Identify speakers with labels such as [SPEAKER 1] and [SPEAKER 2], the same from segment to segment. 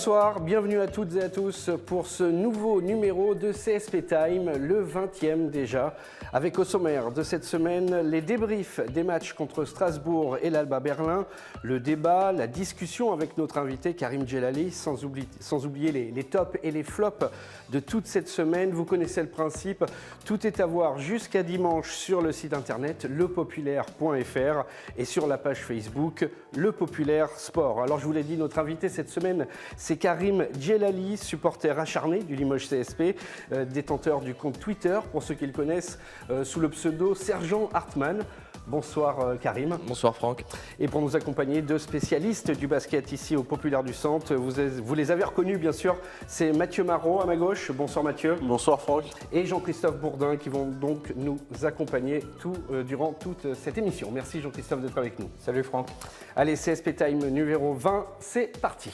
[SPEAKER 1] Bonsoir, bienvenue à toutes et à tous pour ce nouveau numéro de CSP Time, le 20e déjà, avec au sommaire de cette semaine les débriefs des matchs contre Strasbourg et l'Alba Berlin, le débat, la discussion avec notre invité Karim Djellali, sans oublier les tops et les flops de toute cette semaine. Vous connaissez le principe, tout est à voir jusqu'à dimanche sur le site internet lepopulaire.fr et sur la page Facebook Le Populaire Sport. Alors je vous l'ai dit, notre invité cette semaine, c'est Karim Djellali, supporter acharné du Limoges CSP, détenteur du compte Twitter, pour ceux qui le connaissent, sous le pseudo Sergent Hartmann. Bonsoir Karim.
[SPEAKER 2] Bonsoir Franck.
[SPEAKER 1] Et pour nous accompagner, deux spécialistes du basket ici au Populaire du Centre. Vous les avez reconnus bien sûr, c'est Mathieu Marot à ma gauche. Bonsoir Mathieu.
[SPEAKER 3] Bonsoir Franck.
[SPEAKER 1] Et Jean-Christophe Bourdin qui vont donc nous accompagner durant toute cette émission. Merci Jean-Christophe d'être avec nous.
[SPEAKER 2] Salut Franck.
[SPEAKER 1] Allez, CSP Time numéro 20, c'est parti.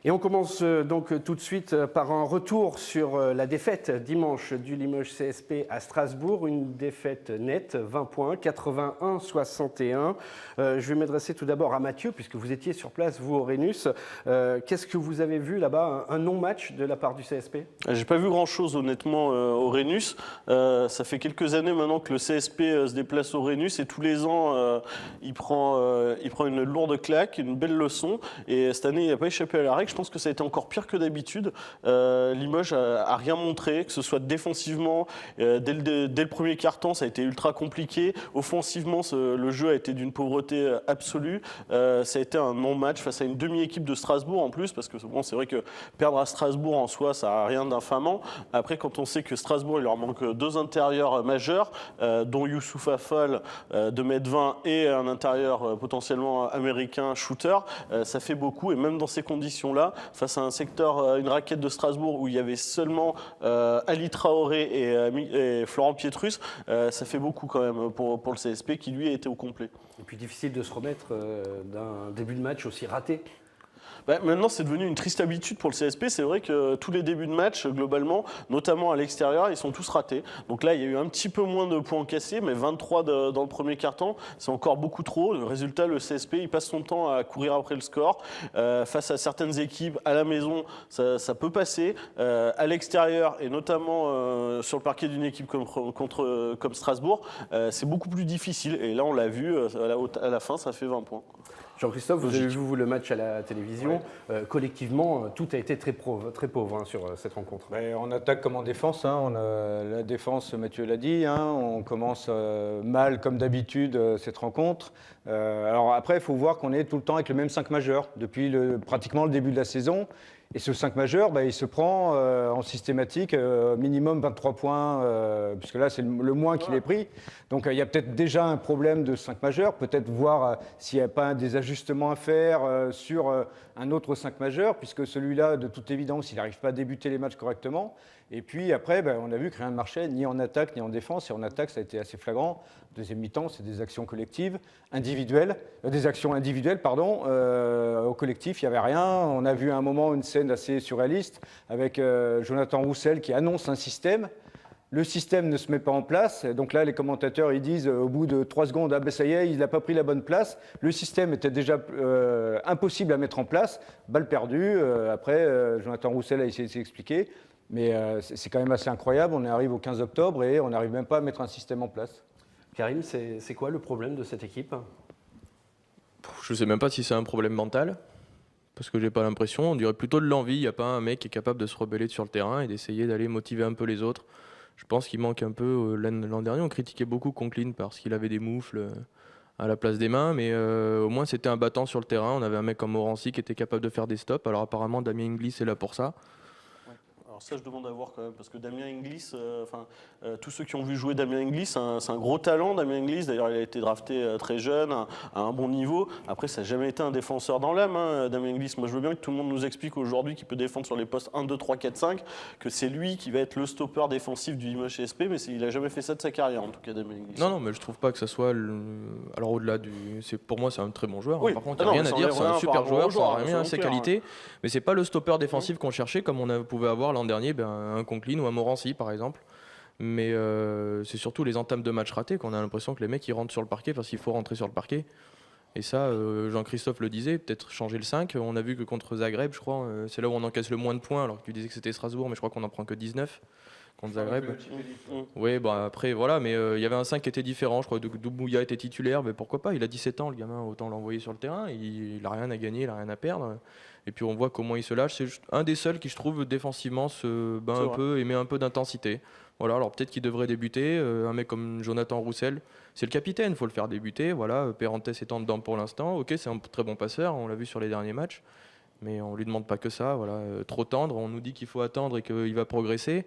[SPEAKER 1] Et on commence donc tout de suite par un retour sur la défaite dimanche du Limoges CSP à Strasbourg. Une défaite nette, 20 points, 81-61. Je vais m'adresser tout d'abord à Mathieu, puisque vous étiez sur place, vous au Rhenus. Qu'est-ce que vous avez vu là-bas, un non-match de la part du CSP?
[SPEAKER 3] J'ai pas vu grand-chose honnêtement au Rhenus. Ça fait quelques années maintenant que le CSP se déplace au Rhenus et tous les ans il prend une lourde claque, une belle leçon. Et cette année il n'a pas échappé à la règle. Je pense que ça a été encore pire que d'habitude. Limoges a rien montré, que ce soit défensivement, dès le premier quart-temps, ça a été ultra compliqué. Offensivement, le jeu a été d'une pauvreté absolue. Ça a été un non-match face à une demi-équipe de Strasbourg en plus, parce que bon, c'est vrai que perdre à Strasbourg en soi, ça n'a rien d'infamant. Après, quand on sait que Strasbourg, il leur manque deux intérieurs majeurs, dont Youssouf Afal de 1m20 et un intérieur potentiellement américain shooter, ça fait beaucoup. Et même dans ces conditions-là, face à un secteur, une raquette de Strasbourg où il y avait seulement Ali Traoré et Florent Pietrus, ça fait beaucoup quand même pour le CSP qui lui a été au complet.
[SPEAKER 1] Et puis difficile de se remettre d'un début de match aussi raté.
[SPEAKER 3] Maintenant, c'est devenu une triste habitude pour le CSP. C'est vrai que tous les débuts de match, globalement, notamment à l'extérieur, ils sont tous ratés. Donc là, il y a eu un petit peu moins de points encaissés, mais 23 dans le premier quart-temps, c'est encore beaucoup trop. Le résultat, le CSP, il passe son temps à courir après le score. Face à certaines équipes, à la maison, ça peut passer. À l'extérieur, et notamment sur le parquet d'une équipe comme Strasbourg, c'est beaucoup plus difficile. Et là, on l'a vu, à la fin, ça fait 20 points.
[SPEAKER 1] Jean-Christophe, vous avez vu vous, le match à la télévision. Ouais. Collectivement, tout a été très pauvre sur cette rencontre.
[SPEAKER 4] En attaque comme en défense. On a la défense, Mathieu l'a dit. On commence mal comme d'habitude cette rencontre. Alors après, il faut voir qu'on est tout le temps avec le même 5 majeur depuis pratiquement le début de la saison. Et ce 5 majeur, il se prend en systématique minimum 23 points, puisque là, c'est le moins qu'il ait pris. Donc, il y a peut-être déjà un problème de 5 majeur, peut-être voir s'il n'y a pas des ajustements à faire sur un autre 5 majeur, puisque celui-là, de toute évidence, il n'arrive pas à débuter les matchs correctement. Et puis après, on a vu que rien ne marchait, ni en attaque, ni en défense. Et en attaque, ça a été assez flagrant. Deuxième mi-temps, c'est des actions collectives, des actions individuelles, au collectif, il n'y avait rien. On a vu à un moment une scène assez surréaliste avec Jonathan Roussel qui annonce un système. Le système ne se met pas en place. Donc là, les commentateurs, ils disent au bout de 3 secondes, ça y est, il n'a pas pris la bonne place. Le système était déjà impossible à mettre en place. Balle perdue. Après, Jonathan Roussel a essayé de s'expliquer. Mais c'est quand même assez incroyable. On arrive au 15 octobre et on n'arrive même pas à mettre un système en place.
[SPEAKER 1] Karim, c'est quoi le problème de cette équipe?
[SPEAKER 2] Je ne sais même pas si c'est un problème mental, parce que j'ai pas l'impression. On dirait plutôt de l'envie. Il n'y a pas un mec qui est capable de se rebeller sur le terrain et d'essayer d'aller motiver un peu les autres. Je pense qu'il manque un peu. L'an dernier, on critiquait beaucoup Conklin parce qu'il avait des moufles à la place des mains, mais au moins c'était un battant sur le terrain. On avait un mec comme Morancy qui était capable de faire des stops. Alors apparemment, Damien Inglis est là pour ça.
[SPEAKER 3] Alors ça, je demande à voir quand même, parce que Damien Inglis, tous ceux qui ont vu jouer Damien Inglis, c'est un gros talent, Damien Inglis. D'ailleurs, il a été drafté très jeune, à un bon niveau. Après, ça n'a jamais été un défenseur dans l'âme, Damien Inglis. Moi, je veux bien que tout le monde nous explique aujourd'hui qu'il peut défendre sur les postes 1, 2, 3, 4, 5, que c'est lui qui va être le stopper défensif du Limoges CSP, mais il n'a jamais fait ça de sa carrière, en tout cas, Damien Inglis.
[SPEAKER 2] Non, mais je trouve pas que ça soit... Alors au-delà pour moi, c'est un très bon joueur.
[SPEAKER 3] Oui.
[SPEAKER 2] Par contre, il n'y a rien à dire, c'est un super joueur, ça n'a rien à ses qualités. Mais c'est pas le stopper défensif qu'on cherchait, comme on pouvait avoir l'an dernier, un Conklin ou un Morancy, par exemple. Mais c'est surtout les entames de match ratés qu'on a l'impression que les mecs ils rentrent sur le parquet parce qu'il faut rentrer sur le parquet. Et ça, Jean-Christophe le disait, peut-être changer le 5. On a vu que contre Zagreb, je crois, c'est là où on encaisse le moins de points, alors que tu disais que c'était Strasbourg, mais je crois qu'on n'en prend que 19 contre Zagreb. Oui, bah après, voilà, mais il y avait un 5 qui était différent. Je crois que Doumbouya était titulaire, mais pourquoi pas? Il a 17 ans, le gamin, autant l'envoyer sur le terrain. Il n'a rien à gagner, il n'a rien à perdre. Et puis on voit comment il se lâche. C'est un des seuls qui, je trouve, défensivement, se bat un peu et met un peu d'intensité. Voilà, alors peut-être qu'il devrait débuter. Un mec comme Jonathan Roussel, c'est le capitaine, il faut le faire débuter. Voilà, Perrantes étant dedans pour l'instant. Ok, c'est un très bon passeur, on l'a vu sur les derniers matchs. Mais on ne lui demande pas que ça. Voilà, trop tendre, on nous dit qu'il faut attendre et qu'il va progresser.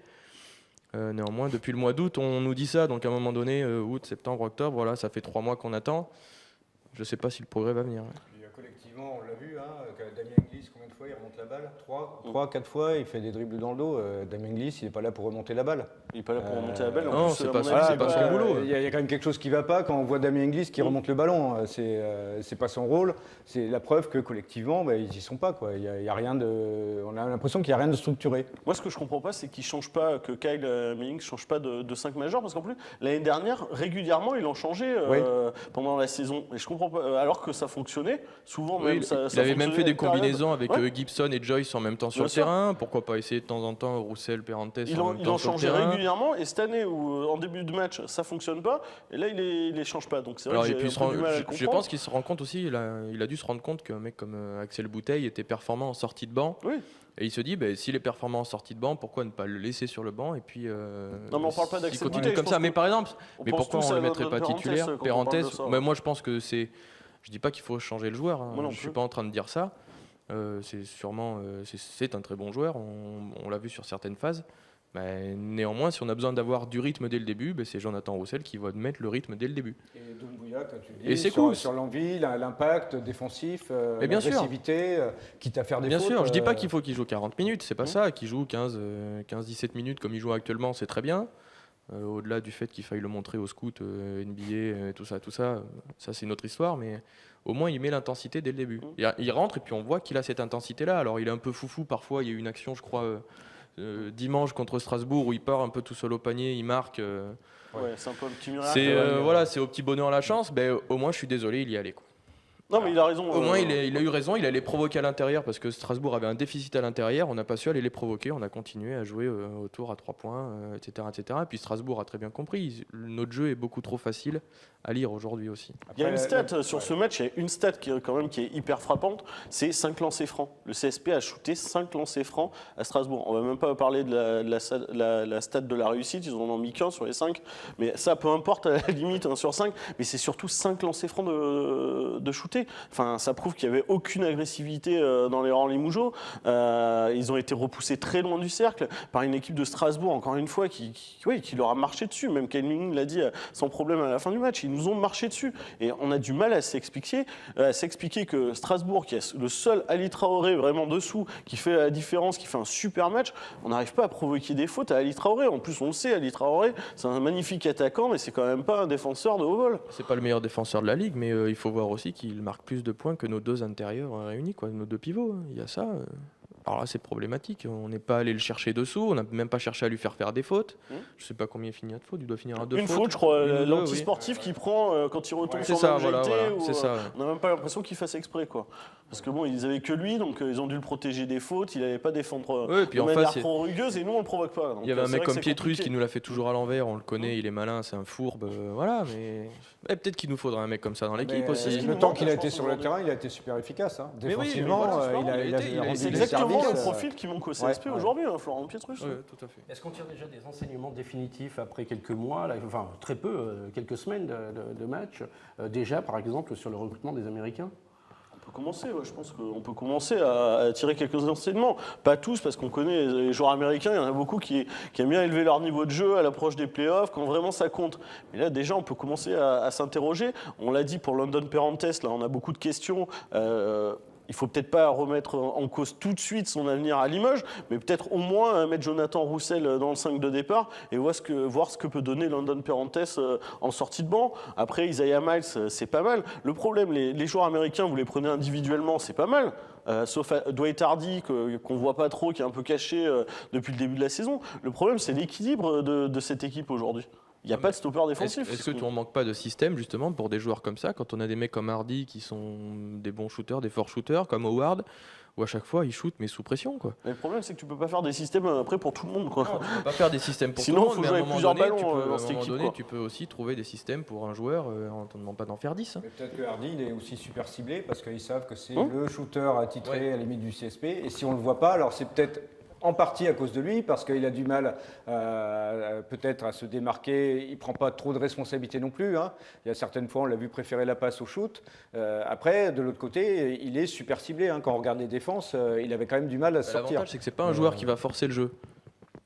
[SPEAKER 2] Néanmoins, depuis le mois d'août, on nous dit ça. Donc à un moment donné, août, septembre, octobre, voilà, ça fait 3 mois qu'on attend. Je ne sais pas si le progrès va venir.
[SPEAKER 4] Collectivement, on l'a vu, Damien Inglis, combien de fois il remonte la balle 3, 4 fois, il fait des dribbles dans le dos. Damien Inglis, il n'est pas là pour remonter la balle.
[SPEAKER 3] Il n'est pas là pour remonter la balle.
[SPEAKER 2] Non, c'est pas son boulot.
[SPEAKER 4] Il y a quand même quelque chose qui ne va pas quand on voit Damien Inglis qui remonte le ballon. C'est pas son rôle. C'est la preuve que collectivement, ils n'y sont pas. Quoi. Y a rien de, on a l'impression qu'il n'y a rien de structuré.
[SPEAKER 3] Moi, ce que je ne comprends pas, c'est qu'il change pas, que Kyle Manning ne change pas de 5 majeurs, parce qu'en plus, l'année dernière, régulièrement, il en changeait pendant la saison. Et je comprends pas, alors que ça fonctionnait, souvent même.
[SPEAKER 2] Il avait même fait des combinaisons avec Gibson et Joyce en même temps sur le terrain. Pourquoi pas essayer de temps en temps Roussel, Perrantes en même temps sur le terrain.
[SPEAKER 3] Il en changeait régulièrement. Et cette année, où en début de match, ça ne fonctionne pas, et là, il les change pas. Donc c'est vrai que j'ai un peu du mal à le comprendre.
[SPEAKER 2] Je pense qu'il se rend compte aussi, il a dû se rendre compte qu'un mec comme Axel Bouteille était performant en sortie de banc. Oui. Et il se dit, s'il est performant en sortie de banc, pourquoi ne pas le laisser sur le banc et puis
[SPEAKER 3] non, mais on parle pas d'Axel Bouteille
[SPEAKER 2] comme ça. Mais par exemple, pourquoi on ne le mettrait pas titulaire? Perrantes, moi je pense que c'est. Je dis pas qu'il faut changer le joueur. Je ne suis pas en train de dire ça. C'est un très bon joueur. On l'a vu sur certaines phases. Mais néanmoins, si on a besoin d'avoir du rythme dès le début, c'est Jonathan Roussel qui va mettre le rythme dès le début.
[SPEAKER 4] Et Doumbouya, comme tu dis, sur l'envie, l'impact défensif, l'agressivité, quitte à faire des fautes.
[SPEAKER 2] Bien sûr, je ne dis pas qu'il faut qu'il joue 40 minutes, c'est pas ça. Qu'il joue 15-17 minutes comme il joue actuellement, c'est très bien. Au-delà du fait qu'il faille le montrer au scout, NBA, tout ça, ça c'est une autre histoire, mais au moins il met l'intensité dès le début. Il rentre et puis on voit qu'il a cette intensité-là. Alors il est un peu foufou parfois, il y a eu une action, je crois, dimanche contre Strasbourg où il part un peu tout seul au panier, il marque.
[SPEAKER 3] C'est un peu un petit miracle.
[SPEAKER 2] C'est au petit bonheur la chance, au moins je suis désolé, il y allait, quoi.
[SPEAKER 3] Non, mais il a raison.
[SPEAKER 2] Au moins, il a eu raison. Il allait provoquer à l'intérieur parce que Strasbourg avait un déficit à l'intérieur. On n'a pas su aller les provoquer. On a continué à jouer autour à 3 points, etc., etc. Et puis Strasbourg a très bien compris. Notre jeu est beaucoup trop facile à lire aujourd'hui aussi.
[SPEAKER 3] Il y a une stat sur ce match. Il y a une stat qui est hyper frappante. C'est 5 lancers francs. Le CSP a shooté 5 lancers francs à Strasbourg. On ne va même pas parler de la stat de la réussite. Ils en ont mis qu'un sur les 5. Mais ça, peu importe à la limite, 1 sur 5. Mais c'est surtout 5 lancers francs de shooter. Enfin, ça prouve qu'il n'y avait aucune agressivité dans les rangs Limougeaux. Ils ont été repoussés très loin du cercle par une équipe de Strasbourg, encore une fois, qui leur a marché dessus. Même Kyle Manning l'a dit sans problème à la fin du match. Ils nous ont marché dessus. Et on a du mal à s'expliquer que Strasbourg, qui est le seul Ali Traoré vraiment dessous, qui fait la différence, qui fait un super match, on n'arrive pas à provoquer des fautes à Ali Traoré. En plus, on le sait, Ali Traoré, c'est un magnifique attaquant, mais c'est quand même pas un défenseur de haut vol.
[SPEAKER 2] C'est pas le meilleur défenseur de la ligue, mais il faut voir aussi qu'il marque plus de points que nos 2 intérieurs réunis, nos 2 pivots. Il y a ça. Alors là, c'est problématique. On n'est pas allé le chercher dessous. On n'a même pas cherché à lui faire des fautes. Je ne sais pas combien il finit à de fautes. Il doit finir à 2 fautes.
[SPEAKER 3] Une faute, je crois. L'antisportif qu'il prend quand il retombe sur l'objecté. On n'a même pas l'impression qu'il fasse exprès, quoi. Parce que bon, ils avaient que lui, donc ils ont dû le protéger des fautes. Il n'allait pas défendre de manière trop rugueuse, et nous on le provoque pas. Donc,
[SPEAKER 2] il y avait un mec comme Pietrus qui nous l'a fait toujours à l'envers. On le connaît, il est malin, c'est un fourbe. Voilà, mais peut-être qu'il nous faudra un mec comme ça dans l'équipe aussi.
[SPEAKER 4] Le temps qu'il a été sur le terrain, il a été super efficace. Défensivement,
[SPEAKER 3] c'est exactement le profil qui manque au CSP aujourd'hui, Florent Pietrus.
[SPEAKER 2] Oui, tout à fait.
[SPEAKER 1] Est-ce qu'on tire déjà des enseignements définitifs après quelques mois, enfin très peu, quelques semaines de match, déjà par exemple sur le recrutement des Américains?
[SPEAKER 3] Je pense qu'on peut commencer à tirer quelques enseignements. Pas tous, parce qu'on connaît les joueurs américains, il y en a beaucoup qui aiment bien élever leur niveau de jeu à l'approche des playoffs, quand vraiment ça compte. Mais là, déjà, on peut commencer à s'interroger. On l'a dit pour London Perrantes, là, on a beaucoup de questions. Il ne faut peut-être pas remettre en cause tout de suite son avenir à Limoges, mais peut-être au moins mettre Jonathan Roussel dans le 5 de départ et voir ce que peut donner London Perrantes en sortie de banc. Après, Isaiah Miles, c'est pas mal. Le problème, les joueurs américains, vous les prenez individuellement, c'est pas mal. Sauf Dwight Hardy, qu'on ne voit pas trop, qui est un peu caché depuis le début de la saison. Le problème, c'est l'équilibre de cette équipe aujourd'hui. il n'y a pas de stopper défensif.
[SPEAKER 2] Est-ce que tu ne manques pas de système justement pour des joueurs comme ça, quand on a des mecs comme Hardy qui sont des bons shooters, des forts shooters, comme Howard, où à chaque fois ils shootent mais sous pression quoi.
[SPEAKER 3] Mais le problème c'est que tu peux pas faire des systèmes après pour tout le monde quoi.
[SPEAKER 2] Non, tu peux pas faire des systèmes pour
[SPEAKER 3] Sinon,
[SPEAKER 2] tout le monde,
[SPEAKER 3] faut
[SPEAKER 2] mais à
[SPEAKER 3] jouer
[SPEAKER 2] un moment
[SPEAKER 3] plusieurs
[SPEAKER 2] donné,
[SPEAKER 3] ballons dans cette
[SPEAKER 2] à un moment
[SPEAKER 3] équipe,
[SPEAKER 2] donné,
[SPEAKER 3] quoi.
[SPEAKER 2] tu peux aussi trouver des systèmes pour un joueur en te demandant pas d'en faire 10. Hein.
[SPEAKER 4] Mais peut-être que Hardy il est aussi super ciblé parce qu'ils savent que c'est
[SPEAKER 3] Hein
[SPEAKER 4] le shooter attitré
[SPEAKER 2] Ouais.
[SPEAKER 4] à la limite du CSP. Et si on ne le voit pas, alors c'est peut-être en partie à cause de lui, parce qu'il a du mal peut-être à se démarquer. Il ne prend pas trop de responsabilités non plus. Hein. Il y a certaines fois, on l'a vu préférer la passe au shoot. Après, de l'autre côté, il est super ciblé. Hein. Quand on regarde les défenses, il avait quand même du mal à se sortir.
[SPEAKER 2] L'avantage, c'est que c'est pas un joueur qui va forcer le jeu.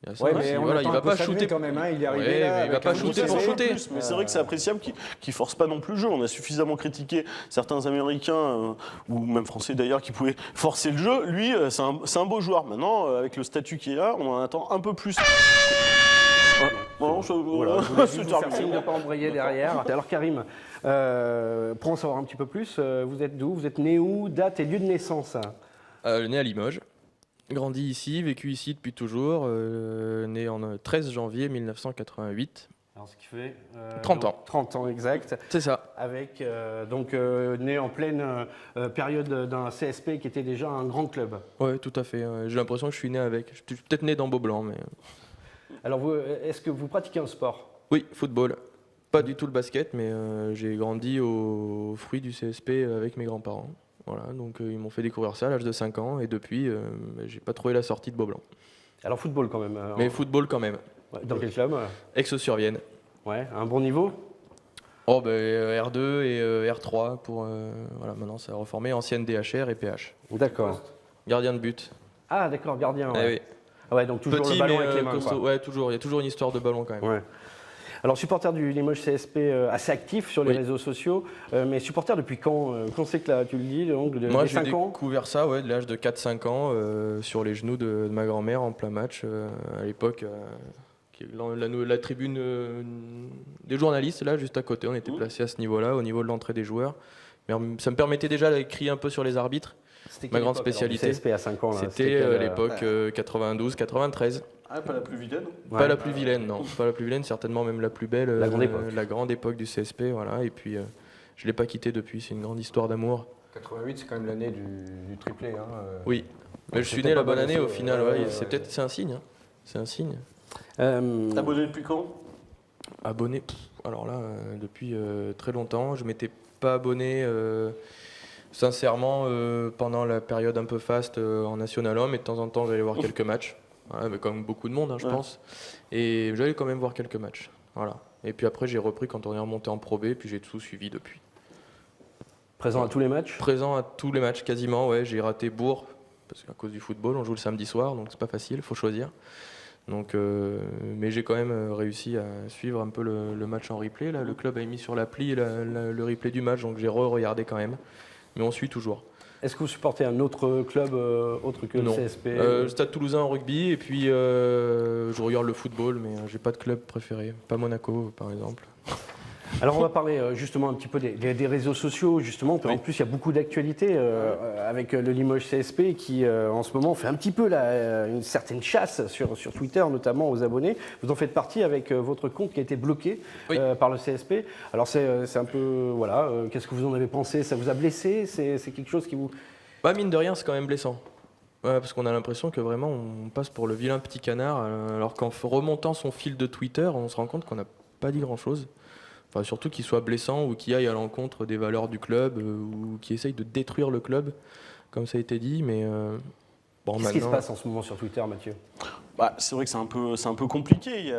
[SPEAKER 2] Il y a ça
[SPEAKER 4] Ouais,
[SPEAKER 2] aussi.
[SPEAKER 4] mais on
[SPEAKER 2] Voilà,
[SPEAKER 4] attend
[SPEAKER 2] il va
[SPEAKER 4] un peu
[SPEAKER 2] pas
[SPEAKER 4] ça de lui
[SPEAKER 2] shooter
[SPEAKER 4] quand même. Hein. Il est arrivé
[SPEAKER 2] Ouais,
[SPEAKER 4] là.
[SPEAKER 2] mais il va
[SPEAKER 4] avec
[SPEAKER 2] pas
[SPEAKER 4] un
[SPEAKER 2] shooter
[SPEAKER 4] bon
[SPEAKER 2] pour
[SPEAKER 4] CV.
[SPEAKER 2] shooter.
[SPEAKER 3] Mais c'est vrai que c'est appréciable qu'ils forcent pas non plus le jeu. On a suffisamment critiqué certains Américains, ou même Français d'ailleurs, qui pouvaient forcer le jeu. Lui, c'est un beau joueur. Maintenant, avec le statut qui est là, on en attend un peu plus. Ouais. Bon,
[SPEAKER 1] Voilà, je voulais juste
[SPEAKER 3] je
[SPEAKER 1] vous faire
[SPEAKER 3] termine.
[SPEAKER 1] signe de ne pas embrayer derrière. Alors Karim, pour en savoir un petit peu plus, vous êtes d'où? Vous êtes né où? Date et lieu de naissance?
[SPEAKER 2] Né à Limoges, grandi ici, vécu ici depuis toujours, né en 13 janvier 1988.
[SPEAKER 1] Alors ce qui fait
[SPEAKER 2] 30 ans.
[SPEAKER 1] 30 ans exact.
[SPEAKER 2] C'est ça.
[SPEAKER 1] Avec né en pleine période d'un CSP qui était déjà un grand club.
[SPEAKER 2] Ouais, tout à fait. J'ai l'impression que je suis né avec. Je suis peut-être né dans Beaublanc, mais
[SPEAKER 1] Alors est-ce que vous pratiquez un sport?
[SPEAKER 2] oui, football. Pas du tout le basket, mais j'ai grandi au fruit du CSP avec mes grands-parents. Voilà, donc ils m'ont fait découvrir ça à l'âge de 5 ans et depuis, j'ai pas trouvé la sortie de Beaublanc.
[SPEAKER 1] Alors football quand même.
[SPEAKER 2] Mais football quand même.
[SPEAKER 1] Ouais, dans quel club?
[SPEAKER 2] Aix-sur-Vienne.
[SPEAKER 1] Ouais, un bon niveau?
[SPEAKER 2] Oh, R2 et R3 pour. Voilà, maintenant ça a reformé ancienne DHR et PH.
[SPEAKER 1] D'accord.
[SPEAKER 2] Gardien de but.
[SPEAKER 1] Ah d'accord, gardien.
[SPEAKER 2] Eh
[SPEAKER 1] Ouais.
[SPEAKER 2] oui.
[SPEAKER 1] Ah ouais, donc toujours
[SPEAKER 2] Petit,
[SPEAKER 1] le ballon
[SPEAKER 2] mais
[SPEAKER 1] avec les mains.
[SPEAKER 2] costaud.
[SPEAKER 1] Quoi.
[SPEAKER 2] Ouais, toujours. Il y a toujours une histoire de ballon quand même.
[SPEAKER 1] Ouais. Alors, supporter du Limoges CSP assez actif sur les
[SPEAKER 2] Oui.
[SPEAKER 1] réseaux sociaux, mais supporter depuis quand? Quand c'est que là, tu le dis, donc
[SPEAKER 2] Moi,
[SPEAKER 1] des
[SPEAKER 2] j'ai
[SPEAKER 1] 5 ans?
[SPEAKER 2] découvert ça de l'âge de 4-5 ans sur les genoux de ma grand-mère en plein match à l'époque. Qui est la tribune des journalistes, là, juste à côté. On était placés à ce niveau-là, au niveau de l'entrée des joueurs. Mais ça me permettait déjà de crier un peu sur les arbitres.
[SPEAKER 1] C'était
[SPEAKER 2] ma
[SPEAKER 1] quelle
[SPEAKER 2] grande
[SPEAKER 1] époque, alors,
[SPEAKER 2] spécialité.
[SPEAKER 1] du CSP à 5 ans, là
[SPEAKER 2] C'était
[SPEAKER 1] quelle,
[SPEAKER 2] à l'époque 92-93.
[SPEAKER 3] Ah, pas la plus vilaine.
[SPEAKER 1] Ouais.
[SPEAKER 2] Pas la plus vilaine, non. Pas la plus vilaine, certainement même la plus belle.
[SPEAKER 1] La grande époque.
[SPEAKER 2] La grande époque du CSP, voilà. Et puis, je ne l'ai pas quitté depuis. C'est une grande histoire d'amour.
[SPEAKER 4] 88, c'est quand même l'année du triplé. Hein.
[SPEAKER 2] Oui. Mais je suis né la bonne année au final. Ouais. C'est un signe. Hein. C'est un signe.
[SPEAKER 3] Abonné depuis quand?
[SPEAKER 2] Abonné, alors là, depuis très longtemps. Je m'étais pas abonné, sincèrement, pendant la période un peu faste en National 1, mais de temps en temps, j'allais voir quelques matchs. Voilà, mais comme beaucoup de monde, hein, je
[SPEAKER 3] Ouais.
[SPEAKER 2] pense. Et j'allais quand même voir quelques matchs. Voilà. Et puis après, j'ai repris quand on est remonté en Pro B, puis j'ai tout suivi depuis.
[SPEAKER 1] Présent à tous les matchs?
[SPEAKER 2] Présent à tous les matchs, quasiment, ouais. J'ai raté Bourg, parce qu'à cause du football, on joue le samedi soir, donc c'est pas facile, il faut choisir. Donc, mais j'ai quand même réussi à suivre un peu le match en replay. Là. Le club a mis sur l'appli le replay du match, donc j'ai regardé quand même. Mais on suit toujours.
[SPEAKER 1] Est-ce que vous supportez un autre club autre que
[SPEAKER 2] Non.
[SPEAKER 1] le CSP?
[SPEAKER 2] Le Stade Toulousain en rugby, et puis je regarde le football, mais j'ai pas de club préféré. Pas Monaco, par exemple.
[SPEAKER 1] Alors on va parler justement un petit peu des réseaux sociaux, justement. En plus, il y a beaucoup d'actualités avec le Limoges CSP qui, en ce moment, fait un petit peu une certaine chasse sur Twitter, notamment aux abonnés. Vous en faites partie avec votre compte qui a été bloqué
[SPEAKER 2] Oui.
[SPEAKER 1] par le CSP. Alors c'est un peu, voilà, qu'est-ce que vous en avez pensé? Ça vous a blessé? C'est quelque chose qui vous...
[SPEAKER 2] Bah, mine de rien, c'est quand même blessant. Ouais, parce qu'on a l'impression que vraiment, on passe pour le vilain petit canard, alors qu'en remontant son fil de Twitter, on se rend compte qu'on n'a pas dit grand-chose. Enfin, surtout qu'il soit blessant ou qu'il aille à l'encontre des valeurs du club ou qu'il essaye de détruire le club, comme ça a été dit. Mais bon,
[SPEAKER 1] Qu'est-ce qui se
[SPEAKER 2] maintenant,
[SPEAKER 1] passe en ce moment sur Twitter, Mathieu?
[SPEAKER 3] Bah, c'est vrai que c'est un peu compliqué.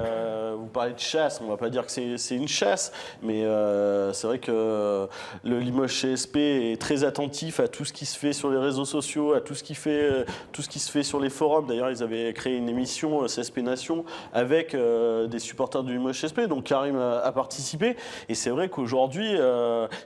[SPEAKER 3] Vous parlez de chasse, on va pas dire que c'est une chasse, mais c'est vrai que le Limoges CSP est très attentif à tout ce qui se fait sur les réseaux sociaux, à tout ce qui se fait sur les forums. D'ailleurs, ils avaient créé une émission CSP Nation avec des supporters du Limoges CSP, donc Karim a participé. Et c'est vrai qu'aujourd'hui,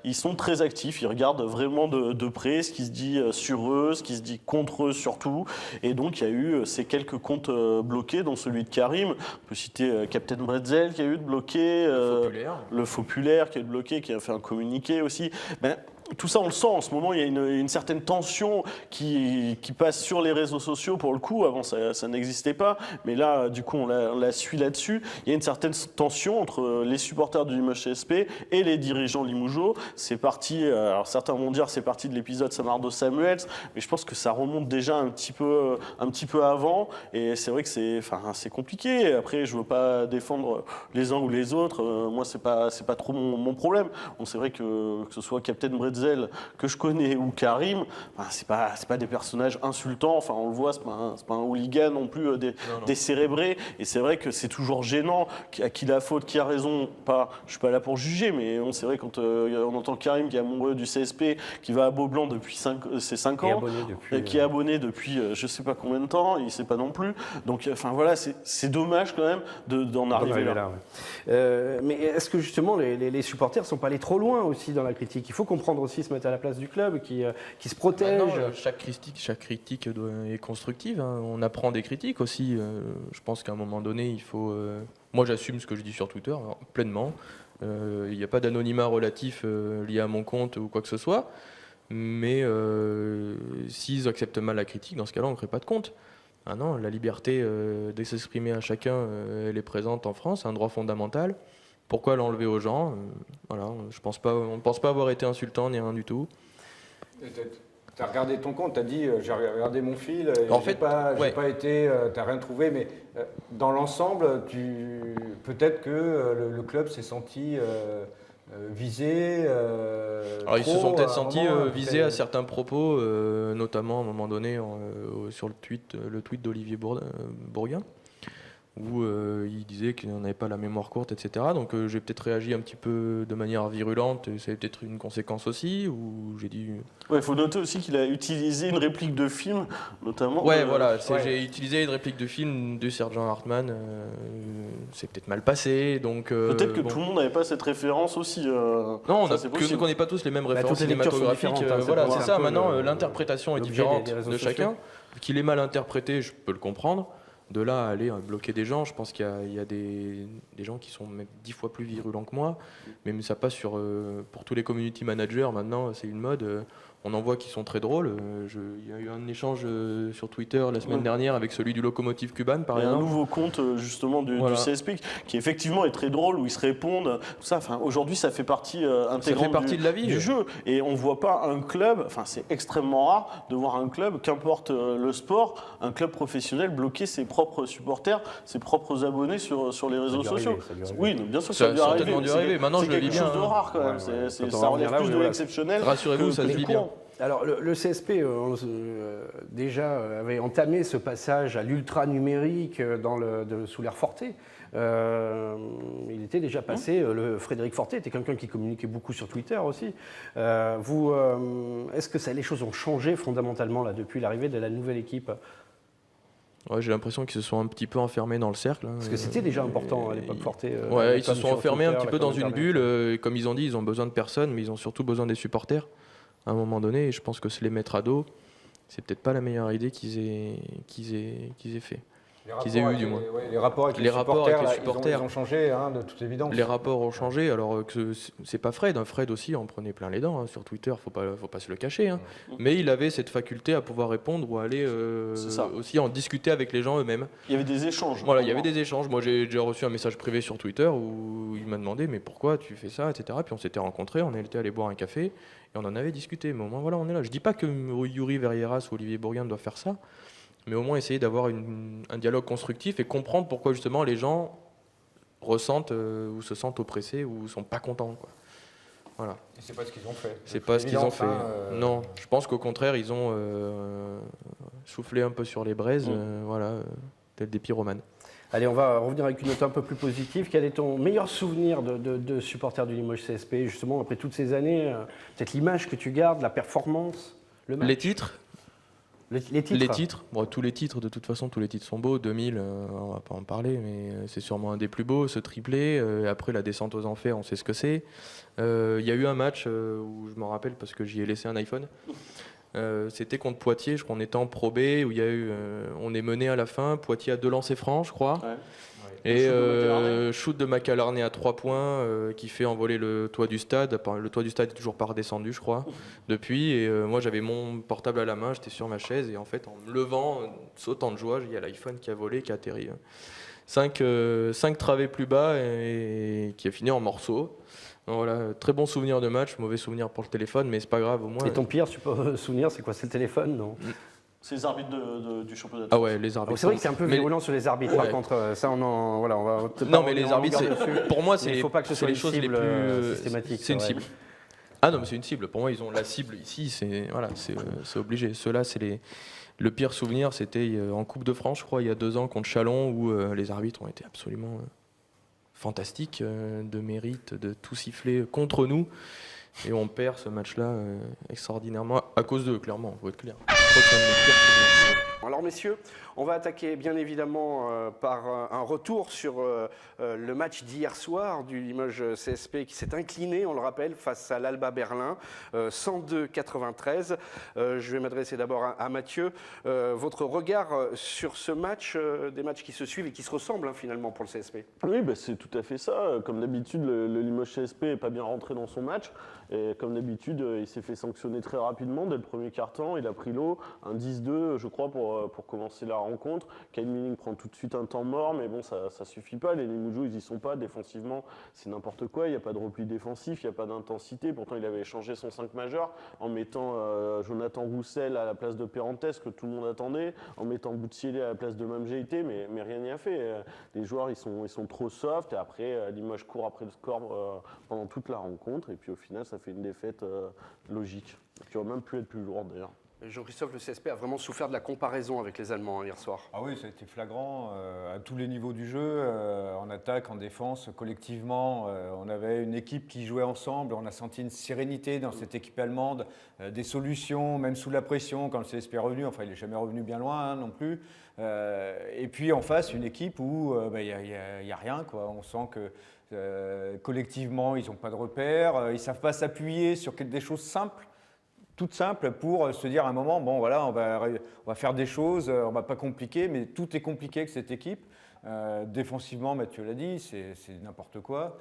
[SPEAKER 3] ils sont très actifs. Ils regardent vraiment de près ce qui se dit sur eux, ce qui se dit contre eux surtout. Et donc, il y a eu ces quelques comptes bloqué, dont celui de Karim. On peut citer Captain Bretzel qui a eu de bloqué,
[SPEAKER 2] populaire.
[SPEAKER 3] le Populaire qui a eu de bloqué, qui a fait un communiqué aussi. Ben, tout ça, on le sent en ce moment. Il y a une certaine tension qui passe sur les réseaux sociaux pour le coup. Avant, ça n'existait pas. Mais là, du coup, on la suit là-dessus. Il y a une certaine tension entre les supporters du Limoges CSP et les dirigeants limougeaux. C'est parti, alors certains vont dire c'est parti de l'épisode Samardo Samuels, mais je pense que ça remonte déjà un petit peu avant. Et c'est vrai que c'est compliqué. Après, je veux pas défendre les uns ou les autres. Moi, c'est pas trop mon problème. Bon, c'est vrai que ce soit Captain Bretzel que je connais ou Karim, c'est pas des personnages insultants. Enfin, on le voit, c'est pas un hooligan non plus décérébré. Et c'est vrai que c'est toujours gênant. À qui la faute, qui a raison, pas. Je suis pas là pour juger, mais c'est vrai quand on entend Karim qui est amoureux du CSP, qui va à Beaublanc depuis 5 ans, qui est abonné depuis je sais pas combien de temps, il sait pas non plus. Donc, enfin voilà, c'est dommage quand même d'en arriver là.
[SPEAKER 1] Mais est-ce que justement les supporters ne sont pas allés trop loin aussi dans la critique? Il faut comprendre aussi, se mettre à la place du club qui se protège.
[SPEAKER 2] Chaque critique est constructive. Hein. On apprend des critiques aussi. Je pense qu'à un moment donné, il faut. Moi, j'assume ce que je dis sur Twitter pleinement. Il n'y a pas d'anonymat relatif lié à mon compte ou quoi que ce soit. Mais s'ils acceptent mal la critique, dans ce cas-là, on ne crée pas de compte. Ah non, la liberté de s'exprimer à chacun, elle est présente en France, c'est un droit fondamental. Pourquoi l'enlever aux gens? Voilà, on ne pense pas avoir été insultant ni rien du tout.
[SPEAKER 4] Tu as regardé ton compte, tu as dit j'ai regardé mon fil,
[SPEAKER 2] en fait,
[SPEAKER 4] j'ai pas été, tu n'as rien trouvé, mais dans l'ensemble, peut-être que le club s'est senti visé.
[SPEAKER 2] Alors ils se sont peut-être sentis visés à certains propos, notamment à un moment donné sur le tweet d'Olivier Bourguin, où il disait qu'il n'en avait pas la mémoire courte, etc. Donc j'ai peut-être réagi un petit peu de manière virulente, et c'est peut-être une conséquence aussi, où j'ai dit...
[SPEAKER 3] Il faut noter aussi qu'il a utilisé une réplique de film, notamment.
[SPEAKER 2] Ouais, voilà, j'ai utilisé une réplique de film de Sergent Hartmann, c'est peut-être mal passé, donc...
[SPEAKER 3] peut-être que tout le monde n'avait pas cette référence aussi.
[SPEAKER 2] Non, on ne connaît pas tous les mêmes références cinématographiques, voilà, c'est ça, maintenant l'interprétation est différente de chacun. Qu'il ait mal interprété, je peux le comprendre. De là à aller bloquer des gens, je pense qu'il y a des gens qui sont même 10 fois plus virulents que moi, mais ça passe pour tous les community managers maintenant, c'est une mode. On en voit qui sont très drôles. Il y a eu un échange sur Twitter la semaine dernière avec celui du Locomotive Cuban, par exemple.
[SPEAKER 3] Un nouveau compte justement du CSP qui effectivement est très drôle, où ils se répondent. Tout ça, aujourd'hui, ça fait partie intégrante
[SPEAKER 2] de la vie,
[SPEAKER 3] du jeu. Et on ne voit pas un club, c'est extrêmement rare de voir un club, qu'importe le sport, un club professionnel bloquer ses propres supporters, ses propres abonnés sur les réseaux sociaux. Oui, bien sûr, ça a dû arriver.
[SPEAKER 2] Maintenant, je le vis bien.
[SPEAKER 3] C'est quelque chose de rare quand même. Ça relève plus de l'exceptionnel.
[SPEAKER 2] Rassurez-vous, ça se vit bien.
[SPEAKER 1] Alors le CSP déjà avait entamé ce passage à l'ultra numérique sous l'ère Forté. Il était déjà passé, Frédéric Forté était quelqu'un qui communiquait beaucoup sur Twitter aussi. Est-ce que les choses ont changé fondamentalement là, depuis l'arrivée de la nouvelle équipe?
[SPEAKER 2] Ouais, j'ai l'impression qu'ils se sont un petit peu enfermés dans le cercle.
[SPEAKER 1] Parce que c'était déjà important à l'époque Forté.
[SPEAKER 2] Ils se sont enfermés un petit peu dans une bulle. Comme ils ont dit, ils ont besoin de personne, mais ils ont surtout besoin des supporters. À un moment donné, et je pense que se les mettre à dos, c'est peut-être pas la meilleure idée qu'ils aient fait. Qu'ils aient eu du moins.
[SPEAKER 4] Les rapports avec les supporters, ils ont changé, de toute évidence.
[SPEAKER 2] Les rapports ont changé, alors que c'est pas Fred. Fred aussi en prenait plein les dents sur Twitter, faut pas se le cacher. Mais il avait cette faculté à pouvoir répondre ou à aller aussi en discuter avec les gens eux-mêmes.
[SPEAKER 3] Il y avait des échanges.
[SPEAKER 2] Voilà, il y avait des échanges. Moi, j'ai déjà reçu un message privé sur Twitter où il m'a demandé mais pourquoi tu fais ça, etc. Puis on s'était rencontrés, on était allé boire un café et on en avait discuté. Mais au moins, voilà, on est là. Je dis pas que Yuri Verrieras ou Olivier Bourguin doivent faire ça. Mais au moins essayer d'avoir un dialogue constructif et comprendre pourquoi justement les gens ressentent ou se sentent oppressés ou sont pas contents, quoi. Voilà.
[SPEAKER 4] Et c'est pas ce qu'ils ont fait.
[SPEAKER 2] C'est pas ce qu'ils ont fait. Non, je pense qu'au contraire ils ont soufflé un peu sur les braises, tel des pyromanes.
[SPEAKER 1] Allez, on va revenir avec une note un peu plus positive. Quel est ton meilleur souvenir de supporter du Limoges CSP, justement après toutes ces années? Peut-être l'image que tu gardes, la performance, le match.
[SPEAKER 2] Les titres.
[SPEAKER 1] Les titres.
[SPEAKER 2] Bon, tous les titres, de toute façon, tous les titres sont beaux. 2000, on va pas en parler, mais c'est sûrement un des plus beaux, ce triplé. Après, la descente aux enfers, on sait ce que c'est. Il y a eu un match où je m'en rappelle parce que j'y ai laissé un iPhone. C'était contre Poitiers, je crois qu'on était en Pro B, où il y a eu, on est mené à la fin. Poitiers a 2 lancers francs, je crois. Et
[SPEAKER 3] Shoot de McAlarney.
[SPEAKER 2] shoot de McAlarney à 3 points qui fait envoler le toit du stade. Le toit du stade est toujours pas redescendu, je crois, depuis. Et moi, j'avais mon portable à la main, j'étais sur ma chaise. Et en fait, en me levant, sautant de joie, il y a l'iPhone qui a volé, qui a atterri. 5 travées plus bas et qui a fini en morceaux. Donc voilà, très bon souvenir de match, mauvais souvenir pour le téléphone, mais c'est pas grave au moins.
[SPEAKER 1] Et ton pire souvenir, c'est quoi? C'est le téléphone, non?
[SPEAKER 3] C'est les arbitres du championnat de
[SPEAKER 2] Ah
[SPEAKER 3] France.
[SPEAKER 2] ouais, les arbitres.
[SPEAKER 1] C'est vrai que c'est un peu
[SPEAKER 2] Mais-
[SPEAKER 1] virulent sur les arbitres. Par
[SPEAKER 2] Ouais.
[SPEAKER 1] contre, ça, on va.
[SPEAKER 2] Non, mais les arbitres, pour moi,
[SPEAKER 1] Mais il faut pas que ce soit
[SPEAKER 2] les
[SPEAKER 1] une
[SPEAKER 2] choses les
[SPEAKER 1] cible,
[SPEAKER 2] plus
[SPEAKER 1] systématique,
[SPEAKER 2] C'est une
[SPEAKER 1] c'est vrai.
[SPEAKER 2] cible. Ah non, mais c'est une cible. Pour moi, ils ont la cible ici. C'est obligé. Ceux-là, c'est le pire souvenir, c'était en Coupe de France, je crois, il y a 2 ans contre Chalon, où les arbitres ont été absolument fantastiques, de mérite, de tout siffler contre nous, et on perd ce match-là extraordinairement à cause d'eux, clairement. Faut être clair. Je crois que c'est un de mes pires souvenirs.
[SPEAKER 1] Alors messieurs, on va attaquer bien évidemment par un retour sur le match d'hier soir du Limoges CSP qui s'est incliné, on le rappelle, face à l'Alba Berlin, 102-93. Je vais m'adresser d'abord à Mathieu. Votre regard sur ce match, des matchs qui se suivent et qui se ressemblent finalement pour le CSP.
[SPEAKER 3] Oui, bah, c'est tout à fait ça. Comme d'habitude, le Limoges CSP n'est pas bien rentré dans son match. Et comme d'habitude, il s'est fait sanctionner très rapidement dès le premier quart-temps. Il a pris l'eau, un 10-2, je crois, pour commencer la rencontre. Kyle Milling prend tout de suite un temps mort, mais bon, ça suffit pas. Les Limougeaux, ils y sont pas. Défensivement, c'est n'importe quoi. Il n'y a pas de repli défensif, il n'y a pas d'intensité. Pourtant, il avait changé son 5 majeur en mettant Jonathan Roussel à la place de Perrantes, que tout le monde attendait, en mettant Boutsielé à la place de Mamjeité, mais rien n'y a fait. Les joueurs, ils sont trop soft. Et après, Limoges court après le score pendant toute la rencontre. Et puis au final, ça fait une défaite logique, qui aurait même pu être plus lourde d'ailleurs.
[SPEAKER 1] Jean-Christophe, le CSP a vraiment souffert de la comparaison avec les Allemands hier soir.
[SPEAKER 4] Ah oui, ça a été flagrant à tous les niveaux du jeu, en attaque, en défense, collectivement. On avait une équipe qui jouait ensemble, on a senti une sérénité dans cette équipe allemande, des solutions, même sous la pression, quand le CSP est revenu, enfin il n'est jamais revenu bien loin non plus. Et puis en face, une équipe où il n'y a rien, quoi. On sent que collectivement, ils n'ont pas de repères, ils ne savent pas s'appuyer sur des choses simples. Toute simple pour se dire à un moment, bon voilà, on va faire des choses, on va pas compliquer, mais tout est compliqué avec cette équipe. Défensivement, Mathieu l'a dit, c'est n'importe quoi.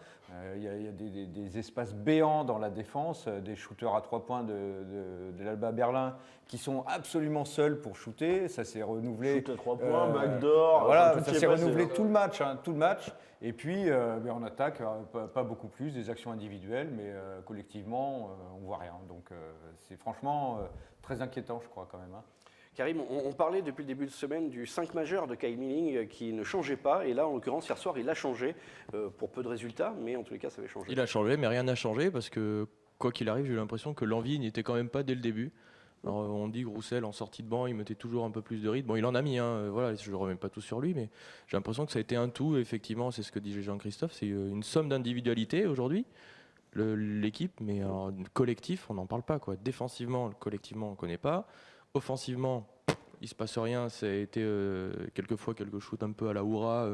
[SPEAKER 4] Il y a des espaces béants dans la défense, des shooters à 3 points de l'Alba Berlin qui sont absolument seuls pour shooter. Ça s'est renouvelé.
[SPEAKER 3] Shoot à 3 points, backdoor.
[SPEAKER 4] Voilà,
[SPEAKER 3] tout
[SPEAKER 4] ça
[SPEAKER 3] y est
[SPEAKER 4] s'est
[SPEAKER 3] passé,
[SPEAKER 4] renouvelé
[SPEAKER 3] hein.
[SPEAKER 4] tout le match. Et puis en attaque, pas beaucoup plus, des actions individuelles, mais collectivement, on voit rien. Donc c'est franchement très inquiétant, je crois, quand même. Hein.
[SPEAKER 1] Karim, on parlait depuis le début de semaine du 5 majeur de Kyle Milling qui ne changeait pas. Et là, en l'occurrence, hier soir, il a changé pour peu de résultats, mais en tous les cas, ça avait changé.
[SPEAKER 2] Il a changé, mais rien n'a changé parce que, quoi qu'il arrive, j'ai eu l'impression que l'envie n'y était quand même pas dès le début. Alors, on dit que Roussel, en sortie de banc, il mettait toujours un peu plus de rythme. Bon, il en a mis, voilà, je ne remets pas tout sur lui, mais j'ai l'impression que ça a été un tout. Effectivement, c'est ce que dit Jean-Christophe, c'est une somme d'individualité aujourd'hui, l'équipe, mais alors, collectif, on n'en parle pas, quoi. Défensivement, collectivement, on ne connaît pas. Offensivement, il ne se passe rien. Ça a été quelquefois quelques shoots un peu à la Houra.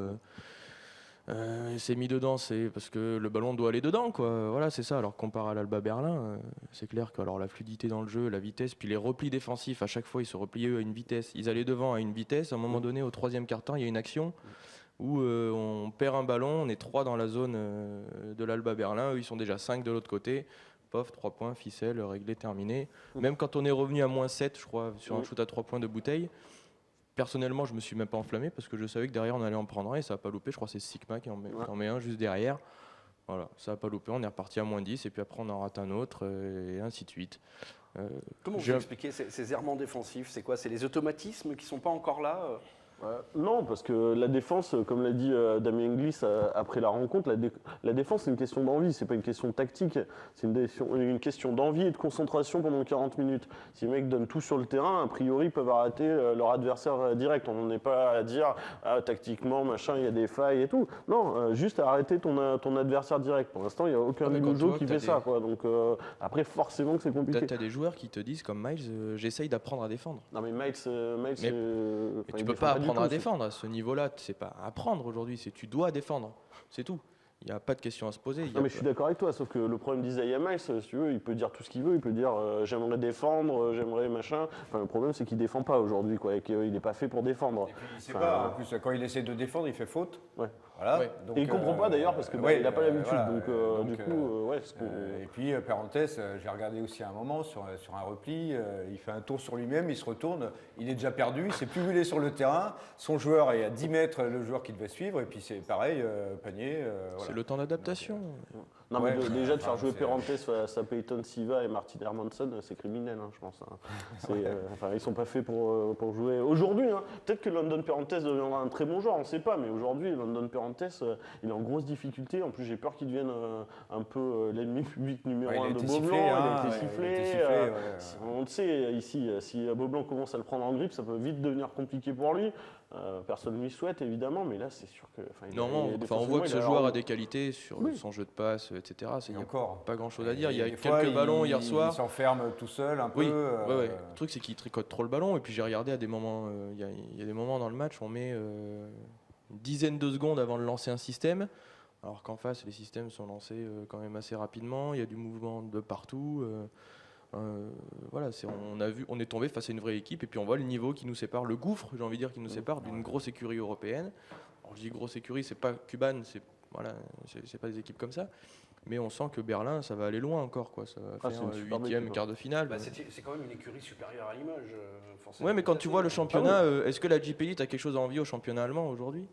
[SPEAKER 2] C'est mis dedans, c'est parce que le ballon doit aller dedans, quoi. Voilà, c'est ça. Alors comparé à l'Alba Berlin, c'est clair que alors la fluidité dans le jeu, la vitesse, puis les replis défensifs, à chaque fois ils se repliaient à une vitesse. Ils allaient devant à une vitesse. À un moment donné, au 3e quart-temps, il y a une action où on perd un ballon, on est 3 dans la zone de l'Alba Berlin, eux ils sont déjà 5 de l'autre côté. Pof, 3 points, ficelle, réglé, terminé. Même quand on est revenu à -7, je crois, sur un shoot à 3 points de Bouteille. Personnellement, je me suis même pas enflammé parce que je savais que derrière on allait en prendre un et ça n'a pas loupé. Je crois que c'est Sigma qui en met un juste derrière. Voilà, ça n'a pas loupé. On est reparti à -10 et puis après on en rate un autre et ainsi de suite.
[SPEAKER 1] Comment vous expliquez ces errements défensifs? C'est quoi? C'est les automatismes qui ne sont pas encore là?
[SPEAKER 3] Non, parce que la défense, comme l'a dit Damien Inglis après la rencontre, la défense c'est une question d'envie, c'est pas une question tactique, c'est une question d'envie et de concentration pendant 40 minutes. Si les mecs donnent tout sur le terrain, a priori ils peuvent arrêter leur adversaire direct. On n'en est pas à dire tactiquement, machin, il y a des failles et tout. Non, juste arrêter ton adversaire direct. Pour l'instant, il n'y a aucun Limougeau qui fait ça, quoi. Donc après, forcément que c'est compliqué.
[SPEAKER 2] Tu as des joueurs qui te disent, comme Miles, j'essaye d'apprendre à défendre.
[SPEAKER 3] Non mais Miles
[SPEAKER 2] Mais tu peux pas apprendre à défendre à ce niveau-là, c'est pas apprendre aujourd'hui, c'est tu dois défendre, c'est tout. Il n'y a pas de question à se poser.
[SPEAKER 3] Non, mais je suis d'accord avec toi, sauf que le problème d'Isaiah Miles, si tu veux, il peut dire tout ce qu'il veut, il peut dire j'aimerais défendre, j'aimerais machin. Enfin, le problème c'est qu'il ne défend pas aujourd'hui, quoi, et qu'il n'est pas fait pour défendre.
[SPEAKER 4] Et puis il sait pas, en plus quand il essaie de défendre, il fait faute.
[SPEAKER 3] Ouais.
[SPEAKER 4] Voilà.
[SPEAKER 2] Ouais.
[SPEAKER 4] Donc,
[SPEAKER 3] Et il comprend pas d'ailleurs parce que il n'a pas l'habitude.
[SPEAKER 4] voilà,
[SPEAKER 3] Du coup, ouais.
[SPEAKER 4] Et puis, parenthèse, j'ai regardé aussi un moment sur un repli, il fait un tour sur lui-même, il se retourne, il est déjà perdu, il ne sait plus où il est sur le terrain, son joueur est à 10 mètres, le joueur qui devait suivre, et puis c'est pareil, panier.
[SPEAKER 2] C'est
[SPEAKER 4] Voilà.
[SPEAKER 2] le temps d'adaptation.
[SPEAKER 3] Non,
[SPEAKER 4] Ouais,
[SPEAKER 3] mais déjà de faire jouer
[SPEAKER 4] c'est-
[SPEAKER 3] Perrantes face à Peyton Siva et Martin Hermanson, c'est criminel, je pense. Ils sont pas faits pour jouer aujourd'hui. Peut-être que London Perrantes deviendra un très bon joueur, on ne sait pas, mais aujourd'hui, London Perrantes, il est en grosse difficulté. En plus, j'ai peur qu'il devienne un peu l'ennemi public numéro
[SPEAKER 4] Ouais, il a
[SPEAKER 3] 1 de
[SPEAKER 4] été
[SPEAKER 3] Beaublanc.
[SPEAKER 4] sifflé,
[SPEAKER 3] Il a
[SPEAKER 4] hein,
[SPEAKER 3] été
[SPEAKER 4] ouais,
[SPEAKER 3] sifflé.
[SPEAKER 4] il a été sifflé, ouais.
[SPEAKER 3] On le sait ici, si Beaublanc commence à le prendre en grippe, ça peut vite devenir compliqué pour lui. Personne ne lui souhaite, évidemment, mais là, c'est sûr que.
[SPEAKER 2] Normalement, on voit que ce joueur a des qualités sur
[SPEAKER 3] Oui.
[SPEAKER 2] son jeu de passe, etc. Il
[SPEAKER 4] Et
[SPEAKER 2] n'y a
[SPEAKER 4] encore.
[SPEAKER 2] pas grand-chose à dire. Il y a
[SPEAKER 4] Des fois,
[SPEAKER 2] quelques ballons hier soir.
[SPEAKER 4] Il s'enferme tout seul un
[SPEAKER 2] Oui,
[SPEAKER 4] peu.
[SPEAKER 2] ouais. Le truc, c'est qu'il tricote trop le ballon. Et puis j'ai regardé à des moments, il y a des moments dans le match, on met une dizaine de secondes avant de lancer un système. Alors qu'en face, les systèmes sont lancés quand même assez rapidement. Il y a du mouvement de partout. Voilà, on est tombé face à une vraie équipe. Et puis on voit le niveau qui nous sépare, le gouffre, j'ai envie de dire, qui nous sépare d'une grosse écurie européenne. Alors je dis grosse écurie, c'est pas Cuban, c'est pas des équipes comme ça. Mais on sent que Berlin, ça va aller loin encore, quoi. Ça va
[SPEAKER 3] c'est
[SPEAKER 2] faire
[SPEAKER 3] une superbe
[SPEAKER 2] 8e,
[SPEAKER 3] équipe,
[SPEAKER 2] quart de finale.
[SPEAKER 1] C'est quand même une écurie supérieure à Limoges, forcément.
[SPEAKER 2] Ouais, mais quand tu vois le championnat, est-ce que la JP Elite a quelque chose à envier au championnat allemand aujourd'hui?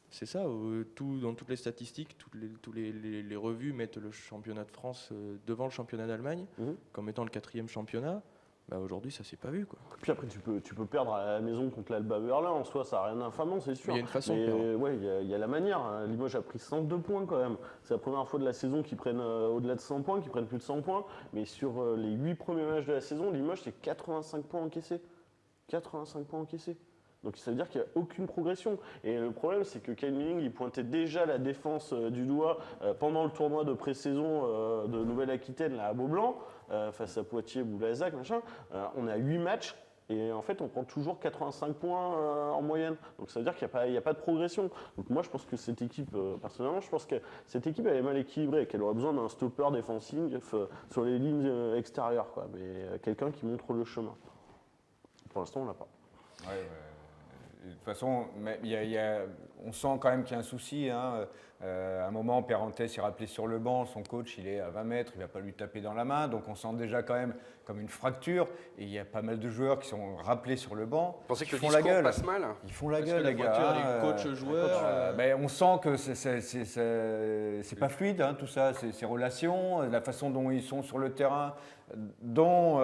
[SPEAKER 2] C'est ça, dans toutes les statistiques, tous les revues mettent le championnat de France devant le championnat d'Allemagne, comme étant le 4e championnat. Bah aujourd'hui, ça s'est pas vu, quoi.
[SPEAKER 3] Puis après, tu peux perdre à la maison contre l'Alba Berlin. En soi, ça n'a rien d'infamant, c'est sûr.
[SPEAKER 2] Il y a une façon de
[SPEAKER 3] Mais,
[SPEAKER 2] perdre.
[SPEAKER 3] ouais, il y a la manière. Limoges a pris 102 points quand même. C'est la première fois de la saison qu'ils prennent au-delà de 100 points, qu'ils prennent plus de 100 points. Mais sur les 8 premiers matchs de la saison, Limoges, c'est 85 points encaissés. 85 points encaissés. Donc ça veut dire qu'il n'y a aucune progression. Et le problème, c'est que Kyle Milling, il pointait déjà la défense du doigt pendant le tournoi de pré-saison de Nouvelle-Aquitaine là, à Beaublanc, face à Poitiers, Boulazac, machin. On a 8 matchs. Et en fait, on prend toujours 85 points en moyenne. Donc ça veut dire qu'il n'y a pas de progression. Donc moi, je pense que cette équipe, personnellement, je pense que cette équipe, elle est mal équilibrée et qu'elle aurait besoin d'un stopper défensif sur les lignes extérieures, quoi. Mais quelqu'un qui montre le chemin. Pour l'instant, on l'a pas.
[SPEAKER 4] Ouais. De toute façon, mais on sent quand même qu'il y a un souci. À un moment, Perrantes est rappelé sur le banc, son coach il est à 20 mètres, il ne va pas lui taper dans la main, donc on sent déjà quand même comme une fracture. Et il y a pas mal de joueurs qui sont rappelés sur le banc.
[SPEAKER 1] Vous pensez que le
[SPEAKER 4] font la
[SPEAKER 1] discours
[SPEAKER 4] gueule.
[SPEAKER 1] passe mal?
[SPEAKER 4] Ils font la
[SPEAKER 2] Parce
[SPEAKER 4] gueule,
[SPEAKER 2] que la
[SPEAKER 4] les
[SPEAKER 2] fracture,
[SPEAKER 4] gars.
[SPEAKER 2] elle est coach-joueur.
[SPEAKER 4] On sent que c'est pas fluide, tout ça, ces relations, la façon dont ils sont sur le terrain, dont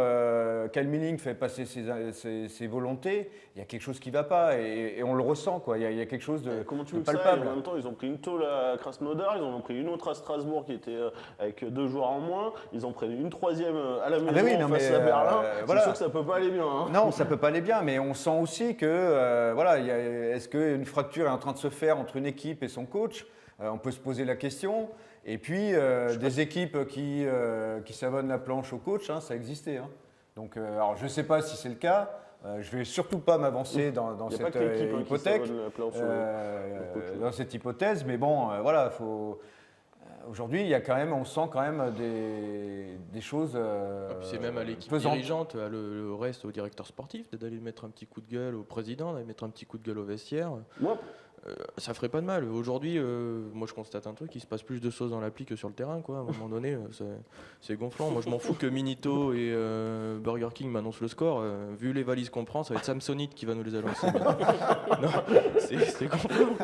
[SPEAKER 4] Kyle Milling fait passer ses volontés. Il y a quelque chose qui ne va pas et on le ressent, quoi. Il y a quelque chose de
[SPEAKER 3] Comment tu
[SPEAKER 4] de
[SPEAKER 3] veux que ça aille?
[SPEAKER 4] palpable.
[SPEAKER 3] En même temps, ils ont pris une tôle à Krasnodar, ils en ont pris une autre à Strasbourg qui était avec 2 joueurs en moins, ils ont pris une troisième à la maison
[SPEAKER 4] oui, non,
[SPEAKER 3] face
[SPEAKER 4] mais,
[SPEAKER 3] à Berlin.
[SPEAKER 4] voilà.
[SPEAKER 3] C'est sûr que ça peut pas aller bien.
[SPEAKER 4] Non, ça peut pas aller bien, mais on sent aussi que, est-ce qu'une fracture est en train de se faire entre une équipe et son coach? On peut se poser la question. Et puis, des équipes qui savonnent la planche au coach, ça existait. Donc, alors, je ne sais pas si c'est le cas. Je ne vais surtout pas m'avancer dans
[SPEAKER 3] Il y a pas
[SPEAKER 4] cette
[SPEAKER 3] que l'équipe qui
[SPEAKER 4] hypothèque,
[SPEAKER 3] savonne la planche au coach.
[SPEAKER 4] dans cette hypothèse, mais bon, voilà, aujourd'hui, il y a quand même, on sent quand même des choses
[SPEAKER 2] Puis c'est même à l'équipe
[SPEAKER 4] pesantes.
[SPEAKER 2] dirigeante, le reste au directeur sportif, d'aller mettre un petit coup de gueule au président, d'aller mettre un petit coup de gueule au vestiaire.
[SPEAKER 3] Moi,
[SPEAKER 2] Ça ferait pas de mal. Aujourd'hui, moi je constate un truc, il se passe plus de choses dans l'appli que sur le terrain, quoi. À un moment donné, c'est gonflant. Moi je m'en fous que Minito et Burger King m'annoncent le score. Vu les valises qu'on prend, ça va être Samsonite qui va nous les annoncer. Non, c'est gonflant.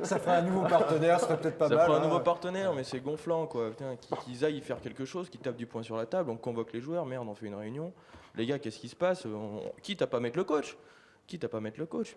[SPEAKER 4] Ça ferait un nouveau partenaire, ce serait peut-être pas
[SPEAKER 2] Ça
[SPEAKER 4] mal.
[SPEAKER 2] ferait un nouveau partenaire, mais c'est gonflant, quoi. Putain, qu'ils aillent faire quelque chose, qu'ils tapent du poing sur la table, on convoque les joueurs, merde, on fait une réunion. Les gars, qu'est-ce qui se passe? Quitte à pas mettre le coach.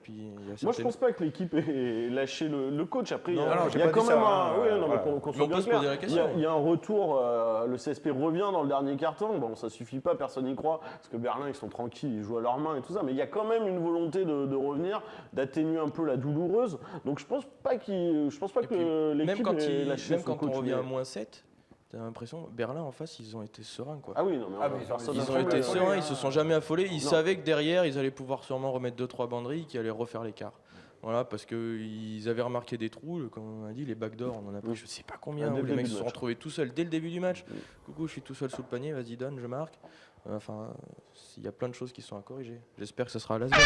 [SPEAKER 2] Puis il y a
[SPEAKER 3] moi, je
[SPEAKER 2] certaines-
[SPEAKER 3] pense pas que l'équipe ait lâché le coach. Après,
[SPEAKER 4] Non,
[SPEAKER 3] il y a,
[SPEAKER 4] non,
[SPEAKER 3] il
[SPEAKER 4] j'ai
[SPEAKER 3] y a
[SPEAKER 4] pas
[SPEAKER 3] quand
[SPEAKER 4] dit
[SPEAKER 3] même
[SPEAKER 4] ça,
[SPEAKER 3] un. Oui, non,
[SPEAKER 4] voilà.
[SPEAKER 3] mais qu'on
[SPEAKER 2] Mais
[SPEAKER 3] soit
[SPEAKER 2] on
[SPEAKER 3] bien
[SPEAKER 2] peut se
[SPEAKER 3] clair,
[SPEAKER 2] poser la question.
[SPEAKER 3] il y a un retour. Le CSP revient dans le dernier carton. Bon, ça suffit pas, personne n'y croit. Parce que Berlin, ils sont tranquilles, ils jouent à leurs mains et tout ça. Mais il y a quand même une volonté de revenir, d'atténuer un peu la douloureuse. Donc, je pense pas que
[SPEAKER 2] Même
[SPEAKER 3] l'équipe
[SPEAKER 2] quand,
[SPEAKER 3] ait lâché
[SPEAKER 2] même
[SPEAKER 3] son
[SPEAKER 2] quand
[SPEAKER 3] coach.
[SPEAKER 2] on revient
[SPEAKER 3] mais-
[SPEAKER 2] à moins 7, t'as l'impression, Berlin en face, ils ont été sereins, quoi.
[SPEAKER 3] Ah oui, non, mais,
[SPEAKER 4] Ah, mais
[SPEAKER 3] personne
[SPEAKER 2] Ils
[SPEAKER 3] n'a
[SPEAKER 2] ont
[SPEAKER 3] fait
[SPEAKER 2] été
[SPEAKER 3] le-
[SPEAKER 2] sereins, ils se sont jamais affolés. Ils
[SPEAKER 3] Non.
[SPEAKER 2] savaient que derrière, ils allaient pouvoir sûrement remettre 2-3 banderilles qui allaient refaire l'écart. Voilà, parce qu'ils avaient remarqué des trous, comme on a dit, les backdoors, on en a pris je sais pas combien,
[SPEAKER 3] Dès
[SPEAKER 2] où
[SPEAKER 3] le
[SPEAKER 2] les
[SPEAKER 3] début
[SPEAKER 2] mecs
[SPEAKER 3] du
[SPEAKER 2] se sont
[SPEAKER 3] match.
[SPEAKER 2] retrouvés tout seuls dès le début du match. Coucou, je suis tout seul sous le panier, vas-y donne, je marque. Enfin, il y a plein de choses qui sont à corriger. J'espère que ce sera à Las Vegas.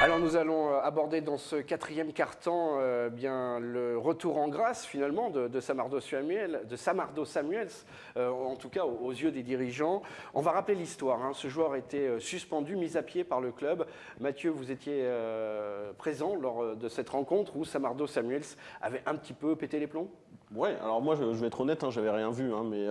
[SPEAKER 1] Alors nous allons aborder dans ce quatrième quart-temps bien le retour en grâce finalement de Samardo Samuels, en tout cas aux yeux des dirigeants. On va rappeler l'histoire. Ce joueur était suspendu, mis à pied par le club. Mathieu, vous étiez présent lors de cette rencontre où Samardo Samuels avait un petit peu pété les plombs?
[SPEAKER 3] Ouais, alors moi je vais être honnête, j'avais rien vu, mais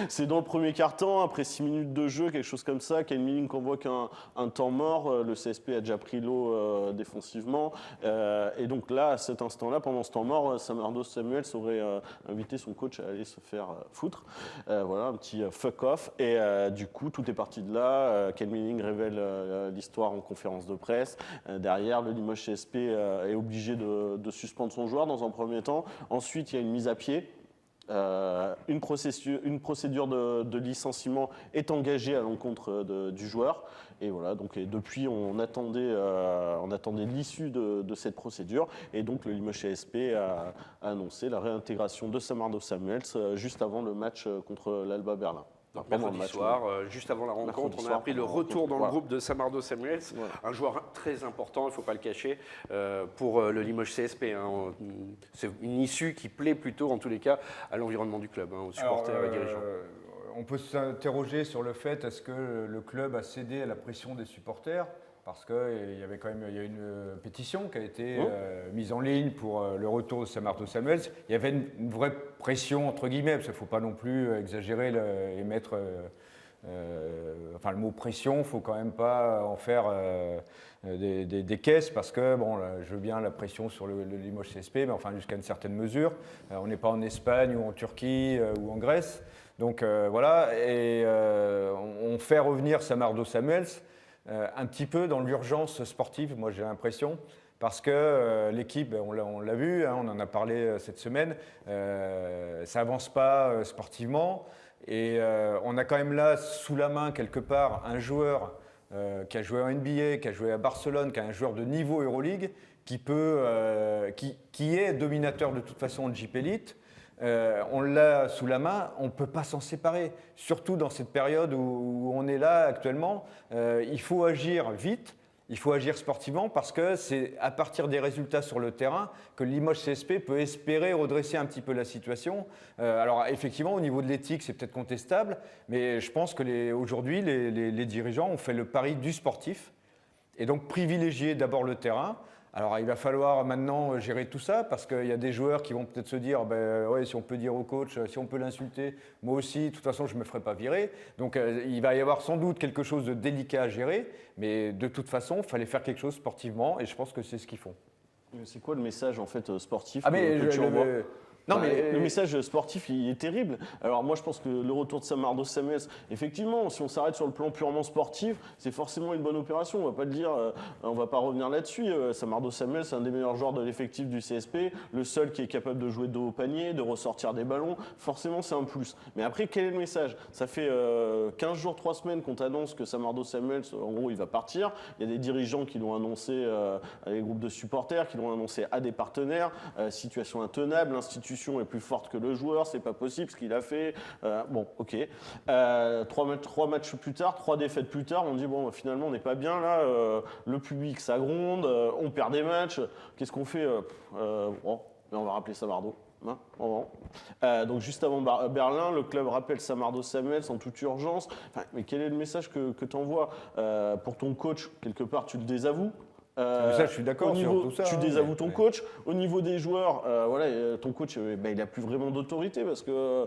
[SPEAKER 3] c'est dans le premier quart-temps, après 6 minutes de jeu, quelque chose comme ça, Kenmiling convoque un temps mort, le CSP a déjà pris l'eau défensivement, et donc là, à cet instant-là, pendant ce temps mort, Samardo Samuels aurait invité son coach à aller se faire foutre, voilà, un petit fuck off, et du coup tout est parti de là, Kenmiling révèle l'histoire en conférence de presse, derrière le Limoges CSP est obligé de suspendre son joueur dans un premier temps, ensuite il y a une mise à pied. Une procédure de licenciement est engagée à l'encontre du joueur. Et voilà, donc depuis, on attendait l'issue de cette procédure. Et donc, le Limoges CSP a annoncé la réintégration de Samardo Samuels juste avant le match contre l'Alba Berlin.
[SPEAKER 1] Donc, mercredi soir, juste avant la rencontre, on a appris le retour dans le groupe de Samardo Samuels, un joueur très important, il ne faut pas le cacher, pour le Limoges CSP. C'est une issue qui plaît plutôt, en tous les cas, à l'environnement du club, aux supporters et dirigeants.
[SPEAKER 4] On peut s'interroger sur le fait, est-ce que le club a cédé à la pression des supporters ? Parce qu'il y avait quand même une pétition qui a été mise en ligne pour le retour de Samardo Samuels. Il y avait une vraie pression, entre guillemets, parce qu'il ne faut pas non plus exagérer et mettre... le mot pression, il ne faut quand même pas en faire des caisses, parce que, bon, je veux bien la pression sur le Limoges CSP, mais enfin jusqu'à une certaine mesure. On n'est pas en Espagne ou en Turquie ou en Grèce. Donc voilà, et on fait revenir Samardo Samuels un petit peu dans l'urgence sportive, moi j'ai l'impression, parce que l'équipe, on l'a vu, on en a parlé cette semaine, ça n'avance pas sportivement, et on a quand même là, sous la main, quelque part, un joueur qui a joué en NBA, qui a joué à Barcelone, qui est un joueur de niveau Euroleague, qui est dominateur de toute façon de JP Elite. On l'a sous la main, on ne peut pas s'en séparer. Surtout dans cette période où on est là actuellement, il faut agir vite, il faut agir sportivement, parce que c'est à partir des résultats sur le terrain que le Limoges CSP peut espérer redresser un petit peu la situation. Alors effectivement, au niveau de l'éthique, c'est peut-être contestable, mais je pense que aujourd'hui, les dirigeants ont fait le pari du sportif, et donc privilégier d'abord le terrain. Alors il va falloir maintenant gérer tout ça, parce qu'il y a des joueurs qui vont peut-être se dire ouais, si on peut dire au coach, si on peut l'insulter, moi aussi, de toute façon je ne me ferai pas virer. Donc il va y avoir sans doute quelque chose de délicat à gérer, mais de toute façon il fallait faire quelque chose sportivement, et je pense que c'est ce qu'ils font.
[SPEAKER 3] C'est quoi le message en fait sportif
[SPEAKER 4] que
[SPEAKER 3] tu envoies ?
[SPEAKER 4] Non, mais
[SPEAKER 3] le message sportif, il est terrible. Alors moi, je pense que le retour de Samardo Samuels, effectivement, si on s'arrête sur le plan purement sportif, c'est forcément une bonne opération. On va pas le dire, on va pas revenir là-dessus. Samardo Samuels, c'est un des meilleurs joueurs de l'effectif du CSP, le seul qui est capable de jouer de haut au panier, de ressortir des ballons. Forcément, c'est un plus. Mais après, quel est le message ? Ça fait 15 jours, 3 semaines qu'on t'annonce que Samardo Samuels, en gros, il va partir. Il y a des dirigeants qui l'ont annoncé à des groupes de supporters, qui l'ont annoncé à des partenaires. Situation intenable, l'institution est plus forte que le joueur, c'est pas possible ce qu'il a fait. Bon, ok. 3 matchs plus tard, 3 défaites plus tard, on dit bon, finalement, on n'est pas bien là. Le public, ça gronde, on perd des matchs. Qu'est-ce qu'on fait bon, on va rappeler Samardo. Donc juste avant Berlin, le club rappelle Samardo Samuels en toute urgence. Mais quel est le message que tu envoies pour ton coach? Quelque part, tu le désavoues.
[SPEAKER 4] Ça, je suis d'accord sur tout ça.
[SPEAKER 3] Tu désavoues ton coach. Au niveau des joueurs, ton coach, il n'a plus vraiment d'autorité, parce que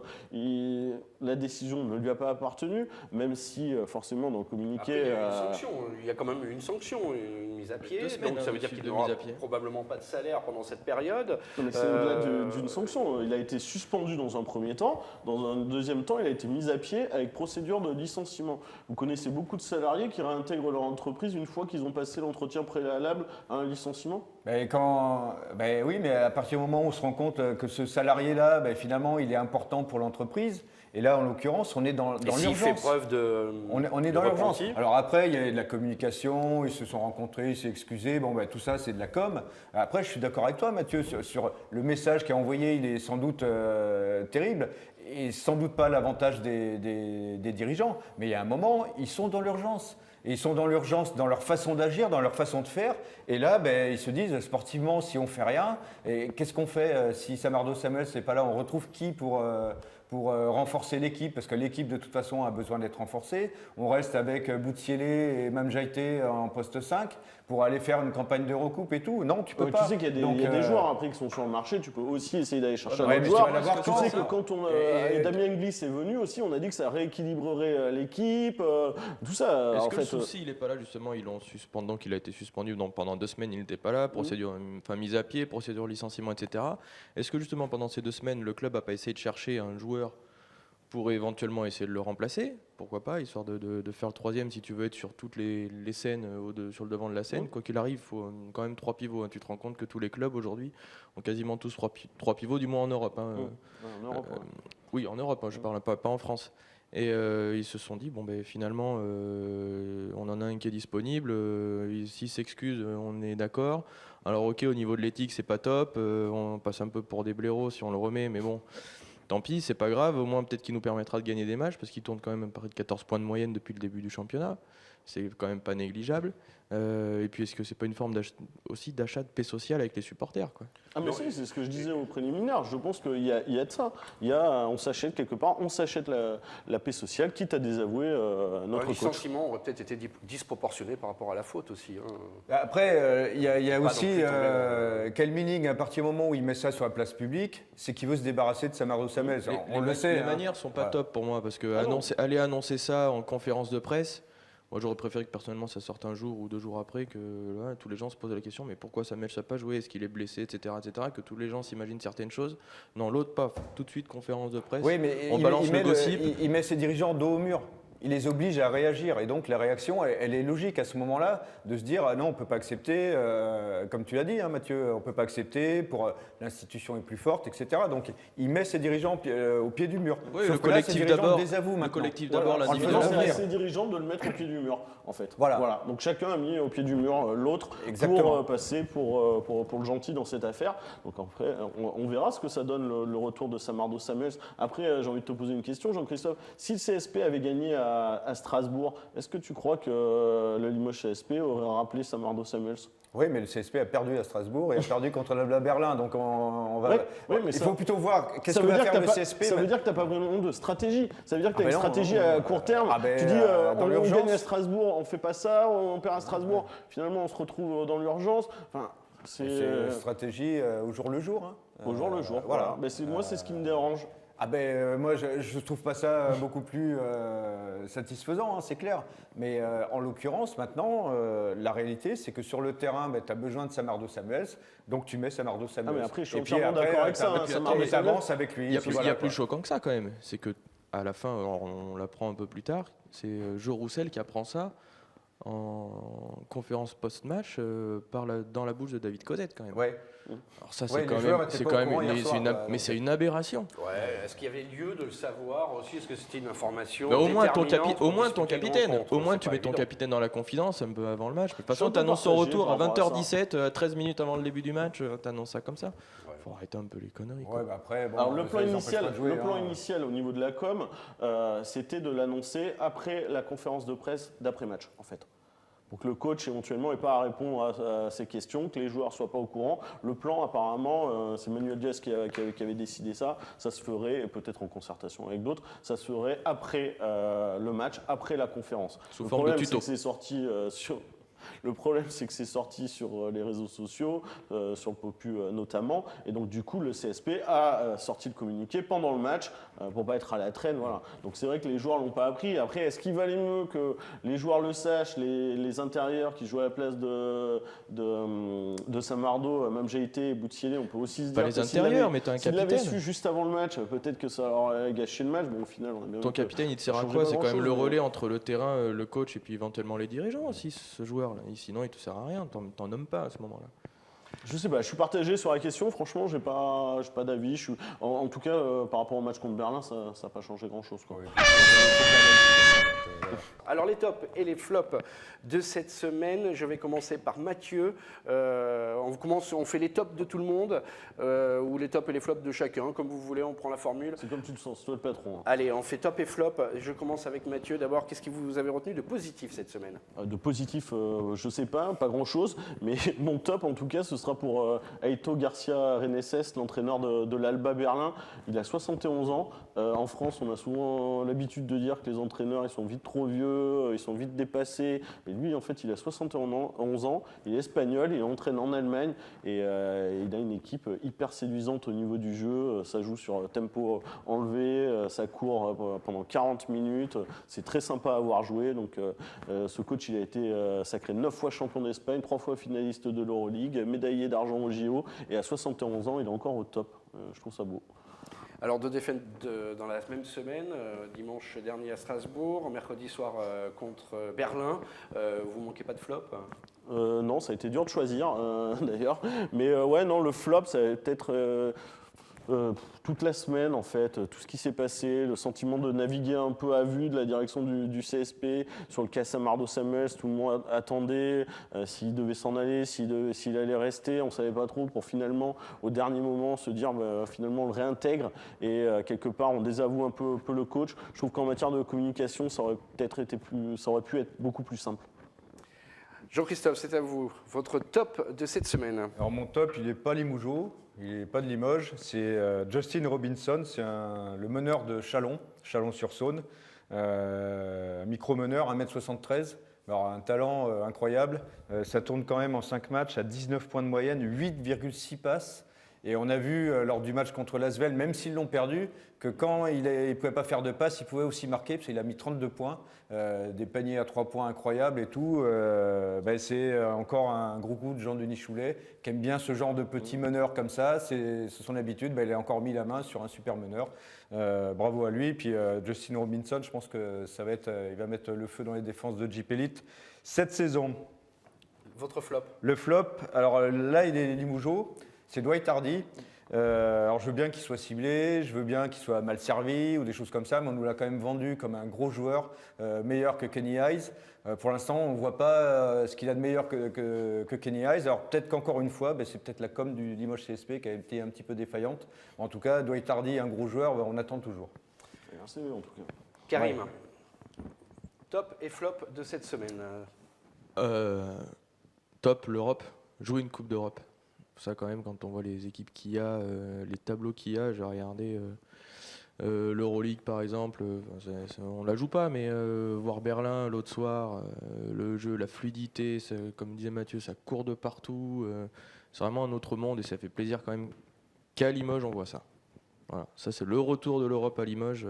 [SPEAKER 3] la décision ne lui a pas appartenu, même si forcément dans le communiqué...
[SPEAKER 1] Après, il y a quand même une sanction, une mise à pied. Donc ça veut dire qu'il n'aura probablement pas de salaire pendant cette période.
[SPEAKER 3] Non, mais c'est au-delà d'une sanction. Il a été suspendu dans un premier temps. Dans un deuxième temps, il a été mis à pied avec procédure de licenciement. Vous connaissez beaucoup de salariés qui réintègrent leur entreprise une fois qu'ils ont passé l'entretien préalable à un licenciement?
[SPEAKER 4] Oui, mais à partir du moment où on se rend compte que ce salarié-là, finalement, il est important pour l'entreprise. Et là, en l'occurrence, on est dans l'urgence.
[SPEAKER 1] S'il fait preuve
[SPEAKER 4] on est dans l'urgence. Alors après, il y a de la communication, ils se sont rencontrés, ils s'est excusé. Tout ça, c'est de la com. Après, je suis d'accord avec toi, Mathieu, sur le message qui est envoyé, il est sans doute terrible. Et sans doute pas l'avantage des dirigeants. Mais il y a un moment, ils sont dans l'urgence. Et ils sont dans l'urgence, dans leur façon d'agir, dans leur façon de faire. Et là, ils se disent, sportivement, si on fait rien, et qu'est-ce qu'on fait si Samardo Samuels n'est pas là? On retrouve qui pour renforcer l'équipe? Parce que l'équipe, de toute façon, a besoin d'être renforcée. On reste avec Boutsielé et Mamjaité en poste 5 pour aller faire une campagne d'Eurocoupe et tout. Non, tu peux pas.
[SPEAKER 3] Tu sais qu'il y a des joueurs après qui sont sur le marché, tu peux aussi essayer d'aller chercher un autre
[SPEAKER 4] tu
[SPEAKER 3] joueur.
[SPEAKER 4] vas l'avoir
[SPEAKER 3] Tu
[SPEAKER 4] quand,
[SPEAKER 3] sais
[SPEAKER 4] ça
[SPEAKER 3] que quand Damien Gliss est venu aussi, on a dit que ça rééquilibrerait l'équipe, tout ça.
[SPEAKER 2] Est-ce
[SPEAKER 3] en
[SPEAKER 2] que
[SPEAKER 3] fait,
[SPEAKER 2] le souci, il n'est pas là justement, ils l'ont suspendu, donc il a été suspendu donc, pendant 2 semaines, il n'était pas là, procédure, mise à pied, procédure licenciement, etc. Est-ce que justement pendant ces 2 semaines, le club n'a pas essayé de chercher un joueur pour éventuellement essayer de le remplacer, pourquoi pas, histoire de faire le 3e si tu veux être sur toutes les scènes, sur le devant de la scène. Quoi qu'il arrive, il faut quand même 3 pivots. Hein. Tu te rends compte que tous les clubs aujourd'hui ont quasiment tous 3 pivots, du moins en Europe. Hein.
[SPEAKER 3] en Europe,
[SPEAKER 2] oui, en Europe, hein, je parle pas en France. Et ils se sont dit, finalement, on en a un qui est disponible, s'il s'excuse, on est d'accord. Alors ok, au niveau de l'éthique, c'est pas top, on passe un peu pour des blaireaux si on le remet, mais bon... Tant pis, c'est pas grave, au moins peut-être qu'il nous permettra de gagner des matchs parce qu'il tourne quand même à près de 14 points de moyenne depuis le début du championnat. C'est quand même pas négligeable. Et puis est-ce que c'est pas une forme aussi d'achat de paix sociale avec les supporters, quoi?
[SPEAKER 3] Ah mais c'est ce que je disais au préliminaire, je pense qu'il y a de ça. On s'achète quelque part, on s'achète la paix sociale, quitte à désavouer notre coach.
[SPEAKER 1] Le licenciement aurait peut-être été disproportionné par rapport à la faute aussi. Hein.
[SPEAKER 4] Après, il y a aussi
[SPEAKER 1] quel
[SPEAKER 4] Meaning, à partir du moment où il met ça sur la place publique, c'est qu'il veut se débarrasser de Samardo Samuels. On le sait.
[SPEAKER 2] Les manières sont pas top pour moi, parce que aller annoncer ça en conférence de presse, moi, j'aurais préféré que personnellement ça sorte un jour ou 2 jours après, que tous les gens se posent la question, mais pourquoi Samuel n'a pas joué? Est-ce qu'il est blessé, etc., etc., que tous les gens s'imaginent certaines choses. Non, l'autre pas. Tout de suite, conférence de presse.
[SPEAKER 4] Oui, mais
[SPEAKER 2] on balance le gossip.
[SPEAKER 4] Il met ses dirigeants dos au mur. Il les oblige à réagir. Et donc, la réaction, elle est logique à ce moment-là, de se dire, ah non, on ne peut pas accepter, comme tu l'as dit, hein, Mathieu, on ne peut pas accepter, l'institution est plus forte, etc. Donc, il met ses dirigeants au pied du mur.
[SPEAKER 2] Oui,
[SPEAKER 4] Sauf
[SPEAKER 2] le
[SPEAKER 4] que là,
[SPEAKER 2] collectif d'abord.
[SPEAKER 4] Le
[SPEAKER 2] collectif d'abord,
[SPEAKER 3] l'individuel. C'est à ses dirigeants de le mettre au pied du mur, en fait. Voilà. Donc, chacun a mis au pied du mur l'autre pour passer pour le gentil dans cette affaire. Donc, après, on verra ce que ça donne le retour de Samardo Samuels. Après, j'ai envie de te poser une question, Jean-Christophe. Si le CSP avait gagné à Strasbourg, est-ce que tu crois que le Limoges CSP aurait rappelé Samardo Samuels?
[SPEAKER 4] Oui, mais le CSP a perdu à Strasbourg et a perdu contre l'Alba Berlin. Donc il faut plutôt voir qu'est-ce que va faire le CSP.
[SPEAKER 3] Ça veut dire que tu n'as pas vraiment de stratégie. Ça veut dire que tu as une stratégie à court terme. Tu dis on gagne à Strasbourg, on ne fait pas ça, on perd à Strasbourg. Finalement, on se retrouve dans l'urgence. Enfin,
[SPEAKER 4] c'est une stratégie au jour le jour. Hein.
[SPEAKER 3] Au jour le jour, voilà. Moi, c'est ce qui me dérange.
[SPEAKER 4] Moi, je ne trouve pas ça beaucoup plus satisfaisant, hein, c'est clair. Mais en l'occurrence, maintenant, la réalité, c'est que sur le terrain, tu as besoin de Samardo Samuels, donc tu mets Samardo Samuels.
[SPEAKER 3] Mais après, je suis entièrement d'accord avec ça.
[SPEAKER 4] Tu avances avec lui.
[SPEAKER 2] Il y a plus choquant que ça, quand même. C'est qu'à la fin, on l'apprend un peu plus tard, c'est Jo Roussel qui apprend ça en conférence post-match dans la bouche de David Cosette, quand même.
[SPEAKER 4] Ouais.
[SPEAKER 2] Alors ça, c'est quand même c'est une aberration.
[SPEAKER 1] Ouais. Est-ce qu'il y avait lieu de le savoir aussi? Est-ce que c'était une information
[SPEAKER 2] au moins ton
[SPEAKER 1] capitaine,
[SPEAKER 2] au moins tu mets ton capitaine dans la confidence un peu avant le match. De toute façon, tu annonces son retour à 20h17, 13 minutes avant le début du match, tu annonces ça comme ça. Faut arrêter un peu les conneries.
[SPEAKER 4] Ouais, après,
[SPEAKER 3] alors le plan initial au niveau de la com, c'était de l'annoncer après la conférence de presse d'après-match, en fait. Pour que le coach éventuellement n'ait pas à répondre à ces questions, que les joueurs ne soient pas au courant. Le plan, apparemment, c'est Manuel Diaz qui avait décidé ça. Ça se ferait, peut-être en concertation avec d'autres, ça se ferait après le match, après la conférence.
[SPEAKER 2] Sous forme de tuto.
[SPEAKER 3] Le problème, c'est que c'est sorti sur les réseaux sociaux, sur le Popu notamment, et donc du coup, le CSP a sorti le communiqué pendant le match pour pas être à la traîne, voilà. Donc c'est vrai que les joueurs l'ont pas appris. Après, est-ce qu'il valait mieux que les joueurs le sachent, les intérieurs qui jouent à la place de Samardo, même Jaité et Boutsielé, on peut aussi se dire
[SPEAKER 2] pas les intérieurs, mais t'as un capitaine.
[SPEAKER 3] S'il l'avait su juste avant le match, peut-être que ça aurait gâché le match, mais au final, on a bien
[SPEAKER 2] ton capitaine, il te sert à quoi? C'est quand même le relais entre le terrain, le coach et puis éventuellement les dirigeants aussi, ce joueur-là. Sinon, il te sert à rien, t'en nommes pas à ce moment-là.
[SPEAKER 3] Je sais pas, je suis partagé sur la question. Franchement, j'ai pas d'avis. En tout cas, par rapport au match contre Berlin, ça n'a pas changé grand-chose, quoi.
[SPEAKER 1] Alors les tops et les flops de cette semaine, je vais commencer par Mathieu. On fait les tops de tout le monde ou les tops et les flops de chacun, comme vous voulez, on prend la formule.
[SPEAKER 3] C'est comme tu le sens, c'est toi le patron. Hein.
[SPEAKER 1] Allez, on fait top et flop. Je commence avec Mathieu. D'abord, qu'est-ce que vous avez retenu de positif cette semaine?
[SPEAKER 3] De positif, je sais pas grand-chose, mais mon top en tout cas, ce sera pour Aito Garcia Reneses, l'entraîneur de l'Alba Berlin. Il a 71 ans. En France, on a souvent l'habitude de dire que les entraîneurs, ils sont vite trop vieux, ils sont vite dépassés. Mais lui, en fait, il a 71 ans, il est espagnol, il entraîne en Allemagne et il a une équipe hyper séduisante au niveau du jeu. Ça joue sur tempo enlevé, ça court pendant 40 minutes. C'est très sympa à avoir joué. Donc, ce coach, il a été sacré 9 fois champion d'Espagne, 3 fois finaliste de l'Euroleague, médaillé d'argent au JO et à 71 ans, il est encore au top. Je trouve ça beau.
[SPEAKER 1] Alors, deux défaites dans la même semaine, dimanche dernier à Strasbourg, mercredi soir contre Berlin. Vous manquez pas de flop?
[SPEAKER 3] Non, ça a été dur de choisir d'ailleurs. Mais ouais, non, le flop, ça va peut-être toute la semaine en fait, tout ce qui s'est passé, le sentiment de naviguer un peu à vue de la direction du CSP sur le cas Samardo Samuels, tout le monde attendait s'il devait s'en aller, s'il allait rester, on ne savait pas trop pour finalement au dernier moment se dire finalement on le réintègre et quelque part on désavoue un peu le coach. Je trouve qu'en matière de communication ça aurait pu être beaucoup plus simple.
[SPEAKER 1] Jean-Christophe, c'est à vous. Votre top de cette semaine.
[SPEAKER 4] Alors mon top, il n'est pas Limougeot, il n'est pas de Limoges, c'est Justin Robinson, c'est le meneur de Chalon-sur-Saône, micro-meneur, 1m73. Alors un talent incroyable, ça tourne quand même en 5 matchs à 19 points de moyenne, 8,6 passes. Et on a vu lors du match contre l'Asvel, même s'ils l'ont perdu, que quand il ne pouvait pas faire de passe, il pouvait aussi marquer, parce qu'il a mis 32 points, des paniers à 3 points incroyables et tout. C'est encore un gros coup de Jean-Denis Choulet, qui aime bien ce genre de petits meneurs comme ça. C'est son habitude, il a encore mis la main sur un super meneur. Bravo à lui. Puis Justin Robinson, je pense que il va mettre le feu dans les défenses de Jeep Elite cette saison.
[SPEAKER 1] Votre flop?
[SPEAKER 4] Le flop, alors là, il est Limougeot. C'est Dwight Hardy. Alors je veux bien qu'il soit ciblé, je veux bien qu'il soit mal servi ou des choses comme ça, mais on nous l'a quand même vendu comme un gros joueur, meilleur que Kenny Hayes. Pour l'instant, on ne voit pas ce qu'il a de meilleur que Kenny Hayes. Alors peut-être qu'encore une fois, c'est peut-être la com du Limoges CSP qui a été un petit peu défaillante. En tout cas, Dwight Hardy, un gros joueur, on attend toujours.
[SPEAKER 3] Merci en tout cas.
[SPEAKER 1] Karim, top et flop de cette semaine.
[SPEAKER 2] Top, l'Europe. Jouer une Coupe d'Europe. Ça quand même, quand on voit les équipes qu'il y a, les tableaux qu'il y a, j'ai regardé l'Euroleague par exemple, on la joue pas, mais voir Berlin l'autre soir, le jeu, la fluidité, comme disait Mathieu, ça court de partout, c'est vraiment un autre monde et ça fait plaisir quand même qu'à Limoges on voit ça. Voilà, ça c'est le retour de l'Europe à Limoges,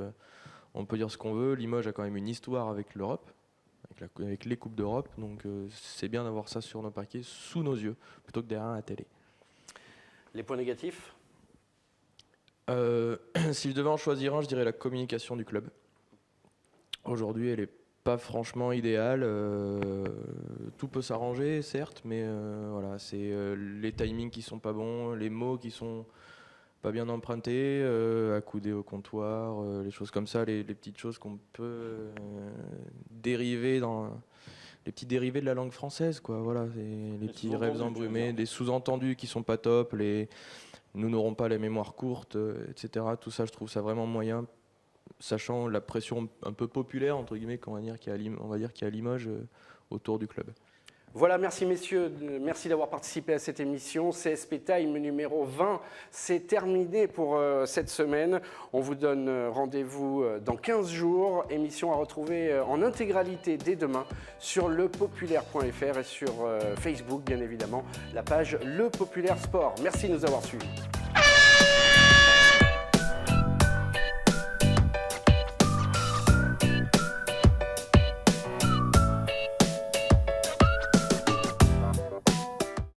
[SPEAKER 2] on peut dire ce qu'on veut, Limoges a quand même une histoire avec l'Europe, avec les Coupes d'Europe, donc c'est bien d'avoir ça sur nos parquets, sous nos yeux, plutôt que derrière la télé.
[SPEAKER 1] Les points négatifs?
[SPEAKER 2] Si je devais en choisir un, je dirais la communication du club. Aujourd'hui, elle n'est pas franchement idéale. Tout peut s'arranger, certes, mais voilà, c'est les timings qui sont pas bons, les mots qui sont pas bien empruntés, accoudés au comptoir, les choses comme ça, les petites choses qu'on peut dériver les petits dérivés de la langue française, quoi. Voilà, les petits rêves embrumés, des sous-entendus qui sont pas top, nous n'aurons pas la mémoire courte, etc. Tout ça, je trouve ça vraiment moyen, sachant la pression un peu populaire, entre guillemets, qu'on va dire qu'il y a à Limoges autour du club.
[SPEAKER 1] Voilà, merci messieurs, merci d'avoir participé à cette émission. CSP Time numéro 20, c'est terminé pour cette semaine. On vous donne rendez-vous dans 15 jours. Émission à retrouver en intégralité dès demain sur lepopulaire.fr et sur Facebook, bien évidemment, la page Le Populaire Sport. Merci de nous avoir suivis.